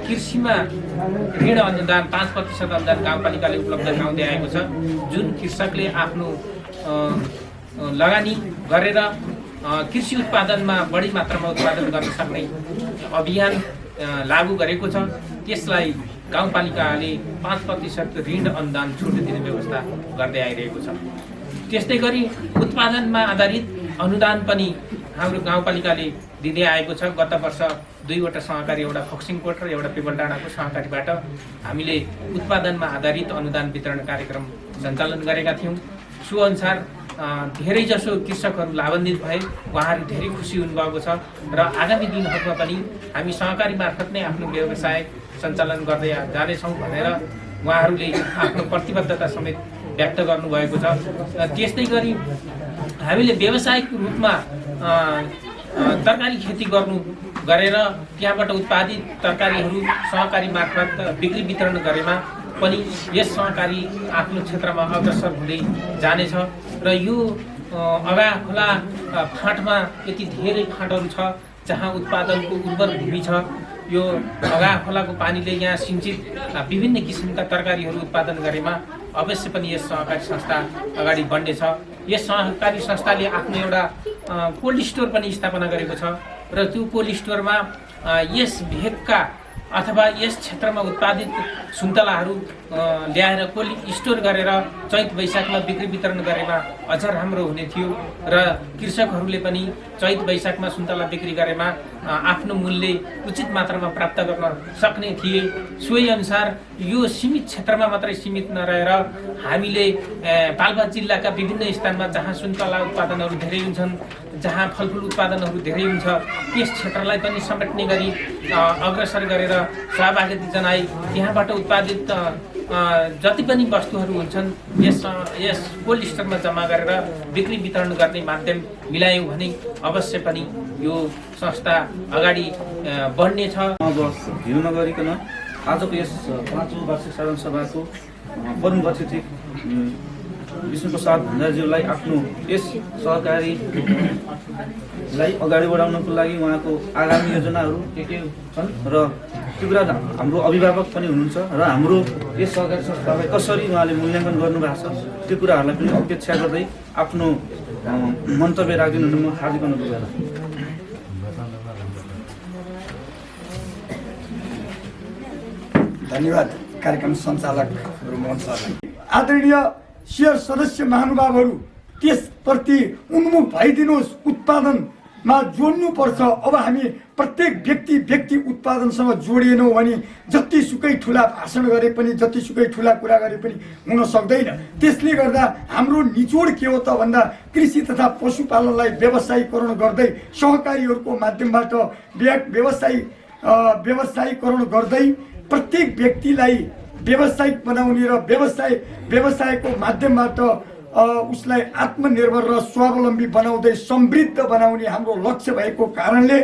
कृषिमा ऋण अनुदान 5% अनुदान गाउँपालिकाले उपलब्ध गराउँदै आएको छ। जुन कृषकले आफ्नो लगानी गरेर कृषि उत्पादनमा बढी मात्रामा उत्पादन गर्न सक्ने अभियान लागू गरेको छ। त्यसलाई गाउँपालिकाले 5% ऋण अनुदान छुट दिने व्यवस्था गर्दै आइरहेको छ। त्यस्तै गरी उत्पादनमा आधारित अनुदान पनि हाम्रो गाउँपालिकाले दिँदै आएको छ। गत वर्ष 2वटा सहकारी, एउटा फोक्सिङकोट र एउटा पेपलडाँडाको सहकारीबाट हामीले उत्पादनमा आधारित अनुदान वितरण कार्यक्रम सञ्चालन गरेका थियौँ। सो अनुसार धेरै जसो कृषकहरू लाभान्वित भए, उहाँहरू धेरै खुसी हुनुभएको छ र आगामी दिनहरूमा पनि हामी सहकारी मार्फत नै आफ्नो व्यवसाय सञ्चालन गर्दै जानेछौँ भनेर उहाँहरूले आफ्नो प्रतिबद्धता समेत व्यक्त गर्नुभएको छ। त्यस्तै गरी हामीले व्यावसायिक रूपमा तरकारी खेती गरेर त्यहाँबाट उत्पादित तरकारीहरू सहकारी मार्फत बिक्री वितरण गरेमा पनि यस सहकारी आफ्नो क्षेत्रमा अग्रसर हुँदै जानेछ। र यो अगाखोला फाँटमा यति धेरै फाँटहरू छ जहाँ उत्पादनको उर्वर भूमि छ। यो अगाखोलाको पानीले यहाँ सिंचित विभिन्न किसिमका तरकारीहरू उत्पादन गरेमा अवश्य पनि यस सहकारी संस्था अगाडि बढ्नेछ। यस सहकारी संस्थाले आफ्नो एउटा कोल्ड स्टोर पनि स्थापना गरेको छ र त्यो कोल्ड स्टोरमा यस भेगका अथवा यस क्षेत्रमा उत्पादित सुन्तलाहरू ल्याएर कोल्ड स्टोर गरेर चैत वैशाखमा बिक्री वितरण गरेमा अझ राम्रो हुने थियो र कृषकहरूले पनि चैत वैशाखमा सुन्तला बिक्री गरेमा आफ्नो मूल्य उचित मात्रामा प्राप्त गर्न सक्ने थिए। सोही अनुसार यो सीमित क्षेत्रमा मात्रै सीमित नरहेर हामीले पाल्पा जिल्लाका विभिन्न स्थानमा जहाँ सुन्तला उत्पादनहरू धेरै हुन्छन्, जहाँ फलफुल उत्पादनहरू धेरै हुन्छ, त्यस क्षेत्रलाई पनि समेट्ने गरी अग्रसर गरेर सहभागिता जनाई त्यहाँबाट उत्पादित जति पनि वस्तुहरू हुन्छन् यस कोल्ड स्टोरमा जम्मा गरेर बिक्री वितरण गर्ने माध्यम मिलायौँ भने अवश्य पनि यो संस्था अगाडि बढ्नेछ। अब ढिलो नगरिकन आजको यस 5औं वार्षिक साधारण सभाको प्रमुख अतिथि विष्णुप्रसाद भण्डारीज्यूलाई आफ्नो यस सहकारीलाई अगाडि बढाउनको लागि उहाँको आगामी योजनाहरू के छन् र त्यो कुरा हाम्रो अभिभावक पनि हुनुहुन्छ र हाम्रो यस सहकारी संस्थालाई कसरी उहाँले मूल्याङ्कन गर्नुभएको छ त्यो कुराहरूलाई पनि अपेक्षा गर्दै आफ्नो मन्तव्य राखिदिनु हुन म हार्दिक अनुरोध गर्छु। धन्यवाद कार्यक्रम सञ्चालक मोहन सरलाई। आदरणीय शेयर सदस्य महानुभावहरू त्यसप्रति उन्मुख भइदिनुहोस्। उत्पादनमा जोड्नुपर्छ। अब हामी प्रत्येक व्यक्ति उत्पादनसँग जोडिएनौँ भने जतिसुकै ठुला भाषण गरे पनि जतिसुकै ठुला कुरा गरे पनि हुन सक्दैन। त्यसले गर्दा हाम्रो निचोड के हो त भन्दा कृषि तथा पशुपालनलाई व्यवसायीकरण गर्दै सहकारीहरूको माध्यमबाट व्यवसायीकरण गर्दै प्रत्येक व्यक्तिलाई व्यावसायिक बनाउने र व्यवसायको माध्यमबाट उसलाई आत्मनिर्भर र स्वावलम्बी बनाउँदै समृद्ध बनाउने हाम्रो लक्ष्य भएको कारणले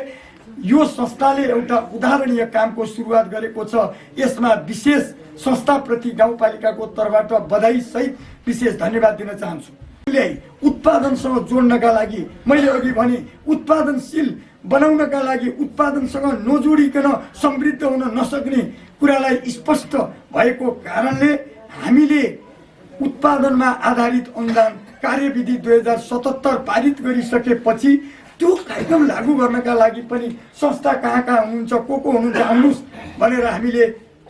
यो संस्थाले एउटा उदाहरणीय कामको सुरुवात गरेको छ। यसमा विशेष संस्थाप्रति गाउँपालिकाको तर्फबाट बधाई सहित विशेष धन्यवाद दिन चाहन्छु। उत्पादनसँग जोड्नका लागि मैले अघि भने उत्पादनशील बनाउनका लागि उत्पादनसँग नजोडिकन समृद्ध हुन नसक्ने कुरालाई स्पष्ट भएको कारणले हामीले उत्पादनमा आधारित अनुदान कार्यविधि 2077 पारित गरिसकेपछि त्यो कार्यक्रम लागू गर्नका लागि पनि संस्था कहाँ हुनुहुन्छ को हुनुहुन्छ आउनुहोस् भनेर हामीले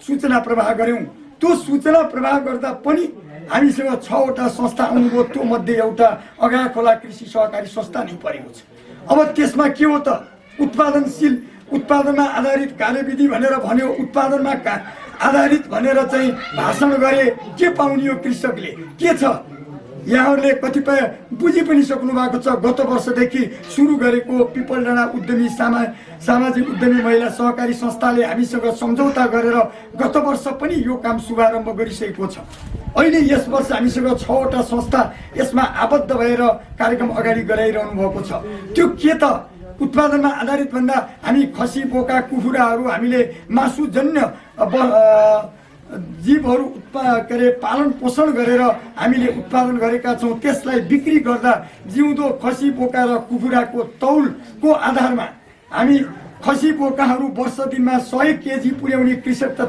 सूचना प्रवाह गर्यौं। त्यो सूचना प्रवाह गर्दा पनि हामीसँग 6वटा संस्था आउनुभयो। त्यो मध्ये एउटा अगाखोला कृषि सहकारी संस्था नै परेको छ। अब त्यसमा के हो त उत्पादनमा आधारित कार्यविधि भनेर भन्यो। उत्पादनमा आधारित भनेर चाहिँ भाषण गरे के पाउने हो कृषकले के छ यहाँहरूले कतिपय बुझि पनि सक्नु भएको छ। गत वर्षदेखि सुरु गरेको पिपलडाँडा उद्यमी सामाजिक उद्यमी महिला सहकारी संस्थाले हामीसँग सम्झौता गरेर गत वर्ष पनि यो काम शुभारम्भ गरिसकेको छ। अहिले यस वर्ष हामीसँग 6वटा संस्था यसमा आबद्ध भएर कार्यक्रम अगाडि गराइरहनु भएको छ। त्यो के त उत्पादनमा आधारित भन्दा हामी खसी बोका कुखुराहरू हामीले मासुजन्य जीवहरू पालन पोषण गरेर हामीले उत्पादन गरेका छौँ। त्यसलाई बिक्री गर्दा जिउँदो खसी बोका र कुखुराको तौलको आधारमा हामी खसी बोकाहरू वर्ष दिनमा 100 केजी पुर्याउने कृषक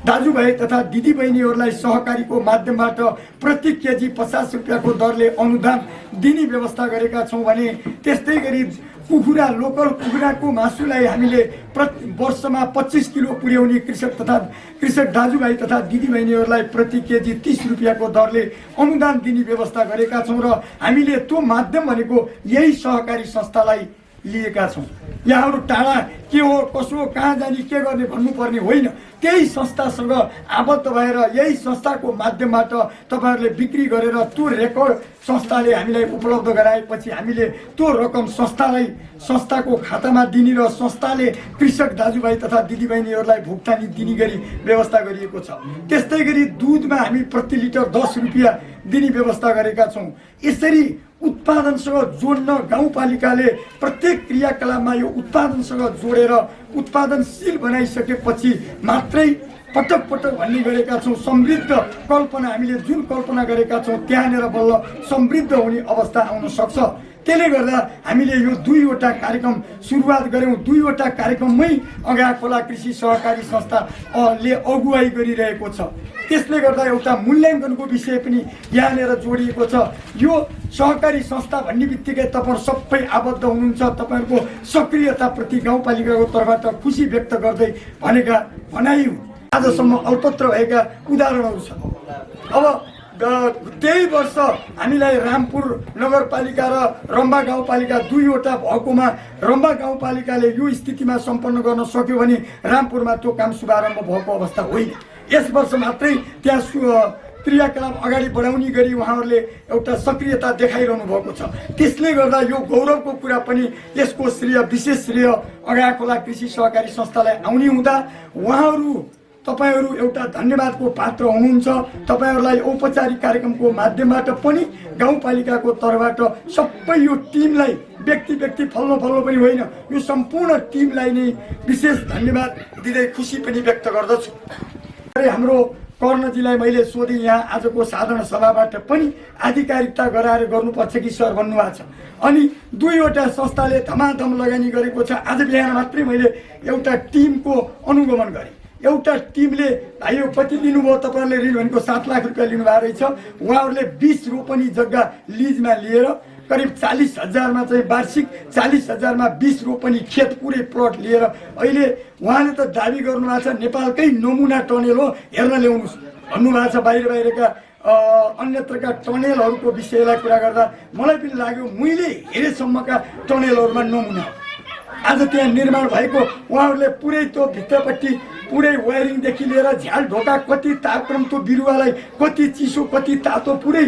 दाजुभाइ तथा दिदीबहिनीहरूलाई सहकारीको माध्यमबाट प्रति केजी 50 रुपियाँको दरले अनुदान दिने व्यवस्था गरेका छौँ भने त्यस्तै गरी लोकल कुखुराको मासुलाई हामीले वर्षमा 25 किलो पुर्याउने कृषक दाजुभाइ तथा दिदीबहिनीहरूलाई प्रति केजी 30 रुपियाँको दरले अनुदान दिने व्यवस्था गरेका छौँ र हामीले त्यो माध्यम भनेको यही सहकारी संस्थालाई लिएका छौँ। यहाँहरू टाढा के हो कसो हो कहाँ जाने के गर्ने भन्नुपर्ने होइन। त्यही संस्थासँग आबद्ध भएर यही संस्थाको माध्यमबाट तपाईँहरूले बिक्री गरेर त्यो रेकर्ड संस्थाले हामीलाई उपलब्ध गराएपछि हामीले त्यो रकम संस्थाको खातामा दिने र संस्थाले कृषक दाजुभाइ तथा दिदीबहिनीहरूलाई भुक्तानी दिने गरी व्यवस्था गरिएको छ। त्यस्तै गरी दुधमा हामी प्रति लिटर 10 रुपियाँ दिने व्यवस्था गरेका छौँ। यसरी उत्पादनसँग जोड्न गाउँपालिकाले प्रत्येक क्रियाकलापमा यो उत्पादनसँग जोडेर उत्पादनशील बनाइसकेपछि मात्रै पटक भन्ने गरेका छौँ। समृद्ध कल्पना हामीले जुन कल्पना गरेका छौँ त्यहाँनिर बल्ल समृद्ध हुने अवस्था आउन सक्छ। त्यसले गर्दा हामीले यो 2वटा कार्यक्रम सुरुवात गर्यौँ। 2वटा कार्यक्रममै अगाखोला कृषि सहकारी संस्थाले अगुवाई गरिरहेको छ। त्यसले गर्दा एउटा मूल्याङ्कनको विषय पनि यहाँनिर जोडिएको छ। यो सहकारी संस्था भन्ने बित्तिकै तपाईँहरू सबै आबद्ध हुनुहुन्छ। तपाईँहरूको सक्रियताप्रति गाउँपालिकाको तर्फबाट खुसी व्यक्त गर्दै भनेका भनाइ आजसम्म अल्पत्र भएका उदाहरणहरू छन्। अब त्यही वर्ष हामीलाई रामपुर नगरपालिका र रम्बा गाउँपालिका 2वटा भएकोमा रम्बा गाउँपालिकाले यो स्थितिमा सम्पन्न गर्न सक्यो भने रामपुरमा त्यो काम शुभारम्भ भएको अवस्था होइन। यस वर्ष मात्रै त्यहाँ क्रियाकलाप अगाडि बढाउने गरी उहाँहरूले एउटा सक्रियता देखाइरहनु भएको छ। त्यसले गर्दा यो गौरवको कुरा पनि यसको विशेष श्रेय अगाखोला कृषि सहकारी संस्थालाई आउने हुँदा उहाँहरू तपाईँहरू एउटा धन्यवादको पात्र हुनुहुन्छ। तपाईँहरूलाई औपचारिक कार्यक्रमको माध्यमबाट पनि गाउँपालिकाको तर्फबाट सबै यो टिमलाई व्यक्ति फल्लो पनि होइन, यो सम्पूर्ण टिमलाई नै विशेष धन्यवाद दिँदै खुसी पनि व्यक्त गर्दछु। हाम्रो कर्णजीलाई मैले सोधेँ, यहाँ आजको साधारण सभाबाट पनि आधिकारिकता गराएर गर्नुपर्छ कि सर भन्नुभएको छ। अनि 2वटा संस्थाले धमाधम लगानी गरेको छ। आज बिहान मात्रै मैले एउटा टिमको अनुगमन गरेँ। एउटा टिमले भाइयो कति लिनुभयो तपाईँहरूले ऋण भनेको 7 लाख रुपियाँ लिनुभएको रहेछ। उहाँहरूले 20 रोपनी जग्गा लिजमा लिएर करिब 40,000मा चाहिँ वार्षिक 40,000मा 20 रोपनी खेत पुरै प्लट लिएर अहिले उहाँले त दाबी गर्नुभएको छ नेपालकै नमुना टनेल हो, हेर्न ल्याउनुहोस् भन्नुभएको छ। बाहिरका अन्यत्रका टनेलहरूको विषयलाई कुरा गर्दा मलाई पनि लाग्यो मैले हेरेसम्मका टनेलहरूमा नमुना हो। आज त्यहाँ निर्माण भएको उहाँहरूले पुरै त्यो भित्रपट्टि पुरै वायरिङदेखि लिएर झ्याल ढोका कति तापक्रम, त्यो बिरुवालाई कति चिसो कति तातो पुरै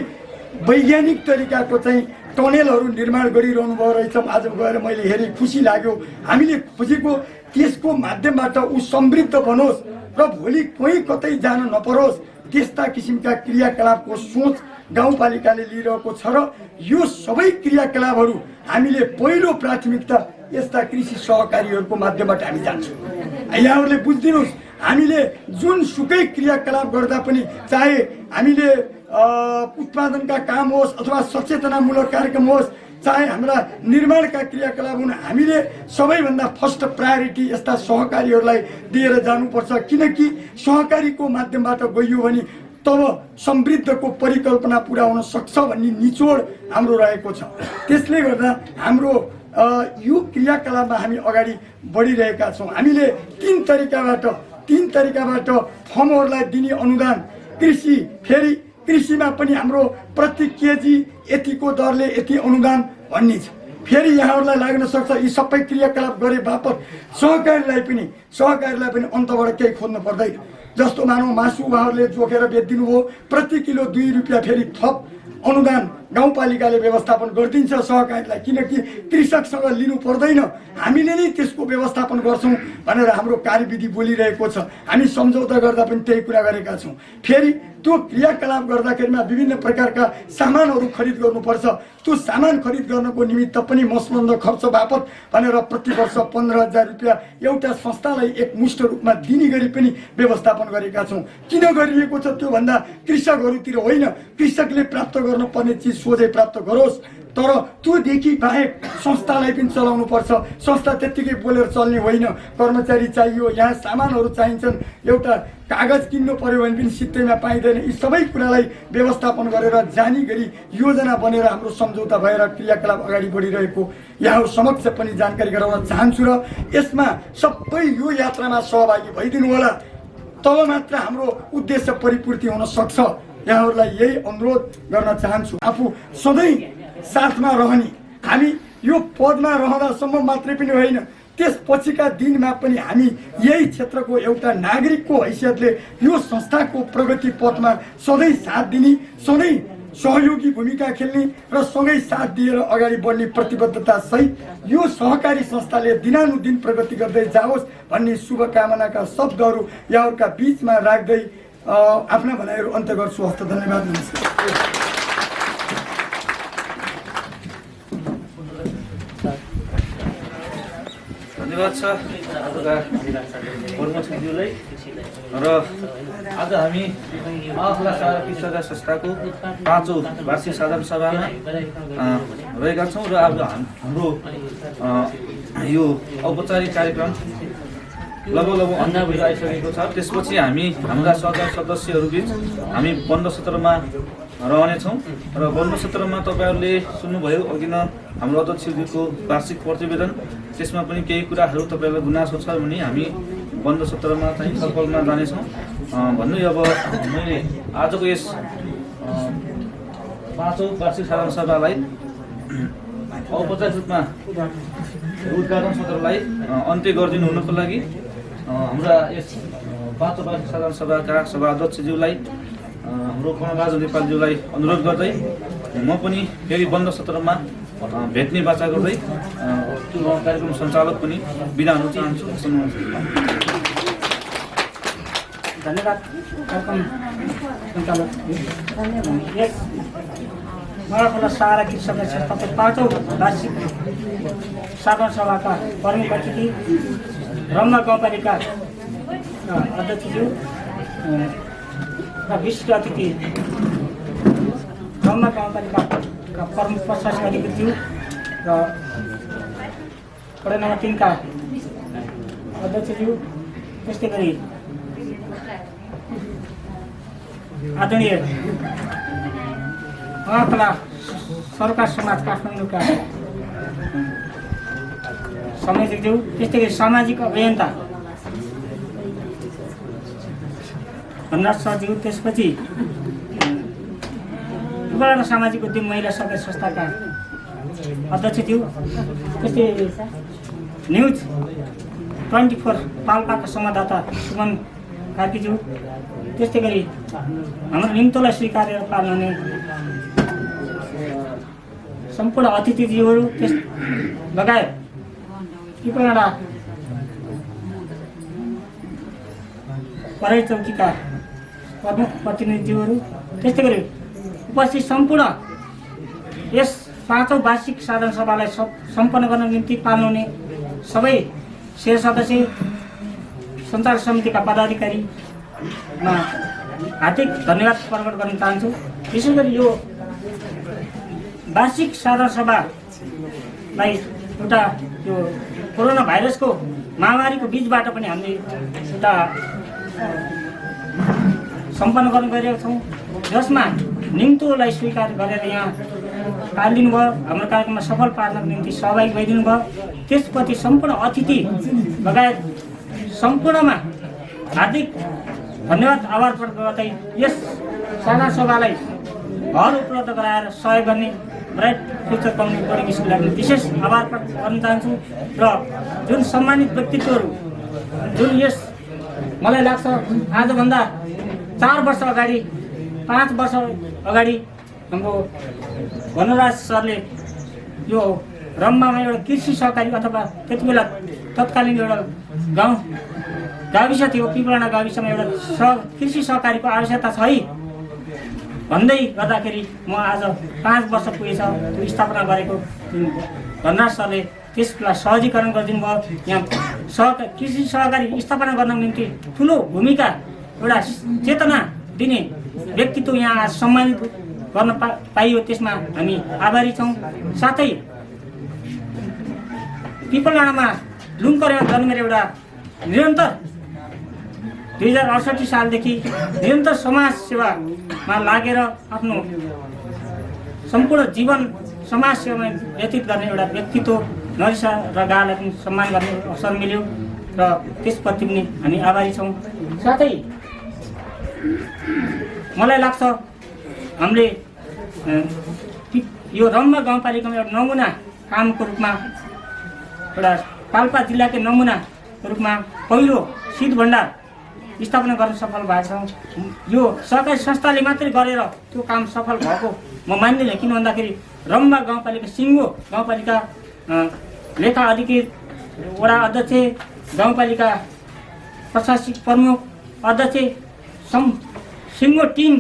वैज्ञानिक तरिकाको चाहिँ टनेलहरू निर्माण गरिरहनु भयो रहेछ। आज गएर मैले हेरेँ, खुसी लाग्यो। हामीले खोजेको त्यसको माध्यमबाट ऊ समृद्ध बनोस् र भोलि कोही कतै जान नपरोस्, त्यस्ता किसिमका क्रियाकलापको सोच गाउँपालिकाले लिइरहेको छ। र यो सबै क्रियाकलापहरू हामीले पहिलो प्राथमिकता यस्ता कृषि सहकारीहरूको माध्यमबाट हामी जान्छौँ। यहाँहरूले बुझिदिनुहोस्, हामीले जुनसुकै क्रियाकलाप गर्दा पनि चाहे हामीले उत्पादनका काम होस् अथवा सचेतनामूलक कार्यक्रम होस्, चाहे हाम्रा निर्माणका क्रियाकलाप हुन्, हामीले सबैभन्दा फर्स्ट प्रायोरिटी यस्ता सहकारीहरूलाई दिएर जानुपर्छ। किनकि सहकारीको माध्यमबाट गइयो भने तब समृद्धको परिकल्पना पुरा हुन सक्छ भन्ने निचोड हाम्रो रहेको छ। त्यसले गर्दा हाम्रो यो क्रियाकलापमा हामी अगाडि बढिरहेका छौँ। हामीले 3 तरिकाबाट फर्महरूलाई दिने अनुदान, कृषि, फेरि कृषिमा पनि हाम्रो प्रति केजी यतिको दरले यति अनुदान भन्ने छ। फेरि यहाँहरूलाई लाग्न सक्छ यी सबै क्रियाकलाप गरे बापत सहकारीलाई पनि अन्तबाट केही खोज्नु पर्दैन। जस्तो मानौ मासु उहाँहरूले जोखेर बेचिदिनु भयो, प्रति किलो 2 रुपियाँ फेरि थप अनुदान गाउँपालिकाले व्यवस्थापन गरिदिन्छ सहकारीलाई, किनकि कृषकसँग लिनु पर्दैन, हामीले नै त्यसको व्यवस्थापन गर्छौँ भनेर हाम्रो कार्यविधि बोलिरहेको छ। हामी सम्झौता गर्दा पनि त्यही कुरा गरेका छौँ। फेरि त्यो क्रियाकलाप गर्दाखेरिमा विभिन्न प्रकारका सामानहरू खरिद गर्नुपर्छ। त्यो सामान खरिद गर्नको निमित्त पनि मसलन्द खर्च बापत भनेर प्रति वर्ष 15,000 रुपियाँ एउटा संस्थालाई एकमुष्ट रूपमा दिने गरी पनि व्यवस्थापन गरेका छौँ। किन गरिएको छ त्यो भन्दा कृषकहरूतिर होइन, कृषकले प्राप्त गर्नुपर्ने चिज सोझै प्राप्त गरोस्, तर त्योदेखि बाहेक संस्थालाई पनि चलाउनु पर्छ। संस्था त्यत्तिकै बोलेर चल्ने होइन, कर्मचारी चाहियो, यहाँ सामानहरू चाहिन्छन्, एउटा कागज किन्नु पर्यो भने पनि सित्तैमा पाइँदैन। यी सबै कुरालाई व्यवस्थापन गरेर जाने गरी योजना बनेर हाम्रो सम्झौता भएर क्रियाकलाप अगाडि बढिरहेको यहाँ समक्ष पनि जानकारी गराउन चाहन्छु। र यसमा सबै यो यात्रामा सहभागी भइदिनु होला, तब मात्र हाम्रो उद्देश्य परिपूर्ति हुन सक्छ। यहाँहरूलाई यही अनुरोध गर्न चाहन्छु। आफू सधैँ साथमा रहने, हामी यो पदमा रहँदासम्म मात्रै पनि होइन, त्यसपछिका दिनमा पनि हामी यही क्षेत्रको एउटा नागरिकको हैसियतले यो संस्थाको प्रगति पथमा सधैँ साथ दिने, सधैँ सहयोगी भूमिका खेल्ने र सँगै साथ दिएर अगाडि बढ्ने प्रतिबद्धता सहित यो सहकारी संस्थाले दिनानुदिन प्रगति गर्दै जाओस् भन्ने शुभकामनाका शब्दहरू यहाँहरूका बीचमा राख्दै आफ्ना भनाइहरू अन्त्य गर्छु। हस्त धन्यवाद, नमस्कार। धन्यवाद छ कर्मचारीज्यूलाई। र आज हामी माखला सहकारी कृषक संस्थाको 5औं वार्षिक साधारण सभामा रहेका छौँ। र अब हाम्रो यो औपचारिक कार्यक्रम लगभग अन्य आइसकेको छ। त्यसपछि हामी हाम्रा सहकारी सदस्यहरूबीच हामी बन्द सत्रमा रहनेछौँ। र बन्द सत्रमा तपाईँहरूले सुन्नुभयो अघि न हाम्रो अध्यक्षज्यूको वार्षिक प्रतिवेदन, त्यसमा पनि केही कुराहरू तपाईँहरूलाई गुनासो छ भने हामी बन्द सत्रमा चाहिँ छलफलमा जानेछौँ भन्नु। अब मैले आजको यस 5औं वार्षिक साधारण सभालाई औपचारिक रूपमा उद्घाटन सत्रलाई अन्त्य गरिदिनु हुनको लागि हाम्रा यस 5औं वार्षिक साधारण सभाका सभाध्यक्षज्यूलाई हाम्रो कर्णराज नेपालज्यूलाई अनुरोध गर्दै म पनि फेरि बन्द सत्रमा भेट्ने बाचा गर्दै कार्यक्रम सञ्चालक पनि बिदा हुन चाहन्छु। धन्यवाद कार्यक्रम सञ्चालक। यस नगरपालिका सहारा कृषक संस्थाको 5औं वार्षिक साधारण सभाका प्रमुख अतिथि रम्मा गाउँपालिका अध्यक्षज्यू र विशिष्ट अतिथि रम्मा गाउँपालिकाका प्रमुख प्रशासनिक अधिकारीज्यू र वडा नम्बर 3 का अध्यक्षज्यू, त्यस्तै गरी आदरणीय महाकला सरकार समाज काठमाडौँका संयोजकज्यू, त्यस्तै गरी सामाजिक अभियन्ता धनराज सरज्यू, त्यसपछि युवा सामाजिक उद्यम महिला सहकारी संस्थाका अध्यक्षज्यू, त्यस्तै न्युज 24 पाल्पाका संवाददाता सुमन कार्कीज्यू, त्यस्तै गरी हाम्रो निम्तोलाई स्वीकारेर पाल्नुहुने सम्पूर्ण अतिथिज्यूहरू, त्यस लगायत पिपलडाँडा परेड चौकीका प्रमुख प्रतिनिधिज्यूहरू, त्यस्तै गरी उपस्थित सम्पूर्ण यस 5औं वार्षिक साधारण सभालाई सम्पन्न गर्न निम्ति पाल्नुहुने सबै शेर सदस्य, सञ्चालक समितिका पदाधिकारीमा हार्दिक धन्यवाद प्रकट गर्न चाहन्छु। विशेष गरी यो वार्षिक साधारण सभालाई एउटा यो कोरोना भाइरसको महामारीको बीचबाट पनि हामीले एउटा सम्पन्न गर्न गइरहेका छौँ, जसमा निम्तोलाई स्वीकार गरेर यहाँ पालिदिनु भयो, हाम्रो कार्यक्रममा सफल पार्नको निम्ति सहभागी भइदिनु भयो। त्यसपछि सम्पूर्ण अतिथि लगायत सम्पूर्णमा हार्दिक धन्यवाद आभार प्रकट गर्दै यस साधारण सभालाई हल उपलब्ध गराएर सहयोग गर्ने ब्राइट फ्युचर कम्युनिटी बोर्डिङ स्कुललाई विशेष आभार प्रकट गर्न चाहन्छु। र जुन सम्मानित व्यक्तित्वहरू जुन यस मलाई लाग्छ आजभन्दा 4 वर्ष अगाडि 5 वर्ष अगाडि हाम्रो वनराज सरले यो रम्मामा एउटा कृषि सहकारी अथवा त्यति बेला तत्कालीन एउटा गाविस थियो, पिपलडाँडा गाविसमा एउटा कृषि सहकारीको आवश्यकता छ है भन्दै गर्दाखेरि म आज 5 वर्ष पुगेछ त्यो स्थापना गरेको वनराज सरले त्यसलाई सहजीकरण गरिदिनु भयो। यहाँ कृषि सहकारी स्थापना गर्नको निम्ति ठुलो भूमिका एउटा चेतना दिने व्यक्तित्व यहाँ आज सम्मानित गर्न पाइयो, त्यसमा हामी आभारी छौँ। साथै पिपलडाँडामा लुङकरेमा जन्मेर एउटा निरन्तर 2068 सालदेखि निरन्तर समाज सेवामा लागेर आफ्नो सम्पूर्ण जीवन समाज सेवामा व्यतीत गर्ने एउटा व्यक्तित्व नरिसा र गालाई पनि सम्मान गर्ने अवसर मिल्यो र त्यसप्रति पनि हामी आभारी छौँ। साथै मलाई लाग्छ हामीले यो रम्मा गाउँपालिकामा एउटा नमुना कामको रूपमा एउटा पाल्पा जिल्लाकै नमुना रूपमा पहिलो शीत भण्डार स्थापना गर्न सफल भएको छौँ। यो सहकारी संस्थाले मात्रै गरेर त्यो काम सफल भएको म मान्दिनँ, किन भन्दाखेरि रम्मा गाउँपालिका सिङ्गो गाउँपालिका लेखा अधिकृत, वडा अध्यक्ष, गाउँपालिका प्रशासनिक प्रमुख अध्यक्ष, सिङ्गो टिम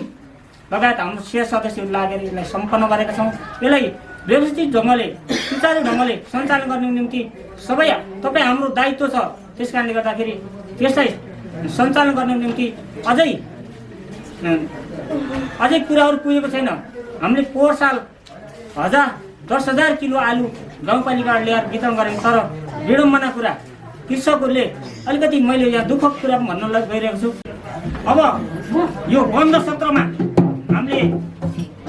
लगायत हाम्रो शेर सदस्यहरू लागेर यसलाई सम्पन्न गरेका छौँ। यसलाई व्यवस्थित ढङ्गले सुचारू ढङ्गले सञ्चालन गर्ने निम्ति सबै तपाईँ हाम्रो दायित्व छ। त्यस कारणले गर्दाखेरि त्यसलाई सञ्चालन गर्ने निम्ति अझै कुराहरू पुगेको छैन। हामीले पोहोर साल 10,000 किलो आलु गाउँपालिकाबाट ल्याएर वितरण गरेको, तर विडम्बना कुरा कृषकहरूले अलिकति मैले यहाँ दुःखको कुरा भन्न गइरहेको छु। अब यो बन्द सत्रमा हामीले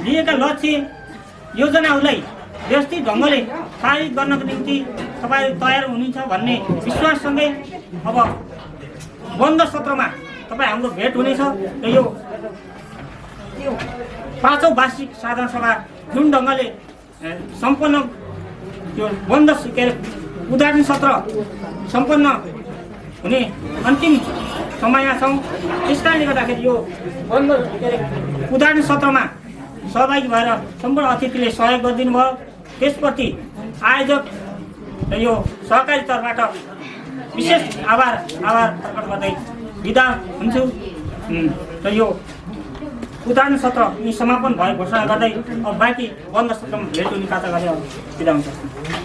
लिएका लक्ष्य योजनाहरूलाई व्यवस्थित ढङ्गले पारित गर्नको निम्ति तपाईँ तयार हुनुहुन्छ भन्ने विश्वाससँगै अब बन्द सत्रमा तपाईँ हाम्रो भेट हुनेछ र यो 5औं वार्षिक साधारण सभा जुन ढङ्गले सम्पन्न यो बन्द उद्घाटन सत्र सम्पन्न हुने अन्तिम समयमा छौँ। त्यस कारणले गर्दाखेरि यो बन्द उद्घाटन सत्रमा सहभागी भएर सम्पूर्ण अतिथिले सहयोग गरिदिनु भयो। त्यसप्रति आयोजक र यो सहकारी तर्फबाट विशेष आभार प्रकट गर्दै बिदा हुन्छु। र यो उदाहरण सत्र यी समापन भए घोषणा गर्दै अब बाँकी बन्द सत्रमा भेट हुने काचा गरेर बिदा हुन्छ।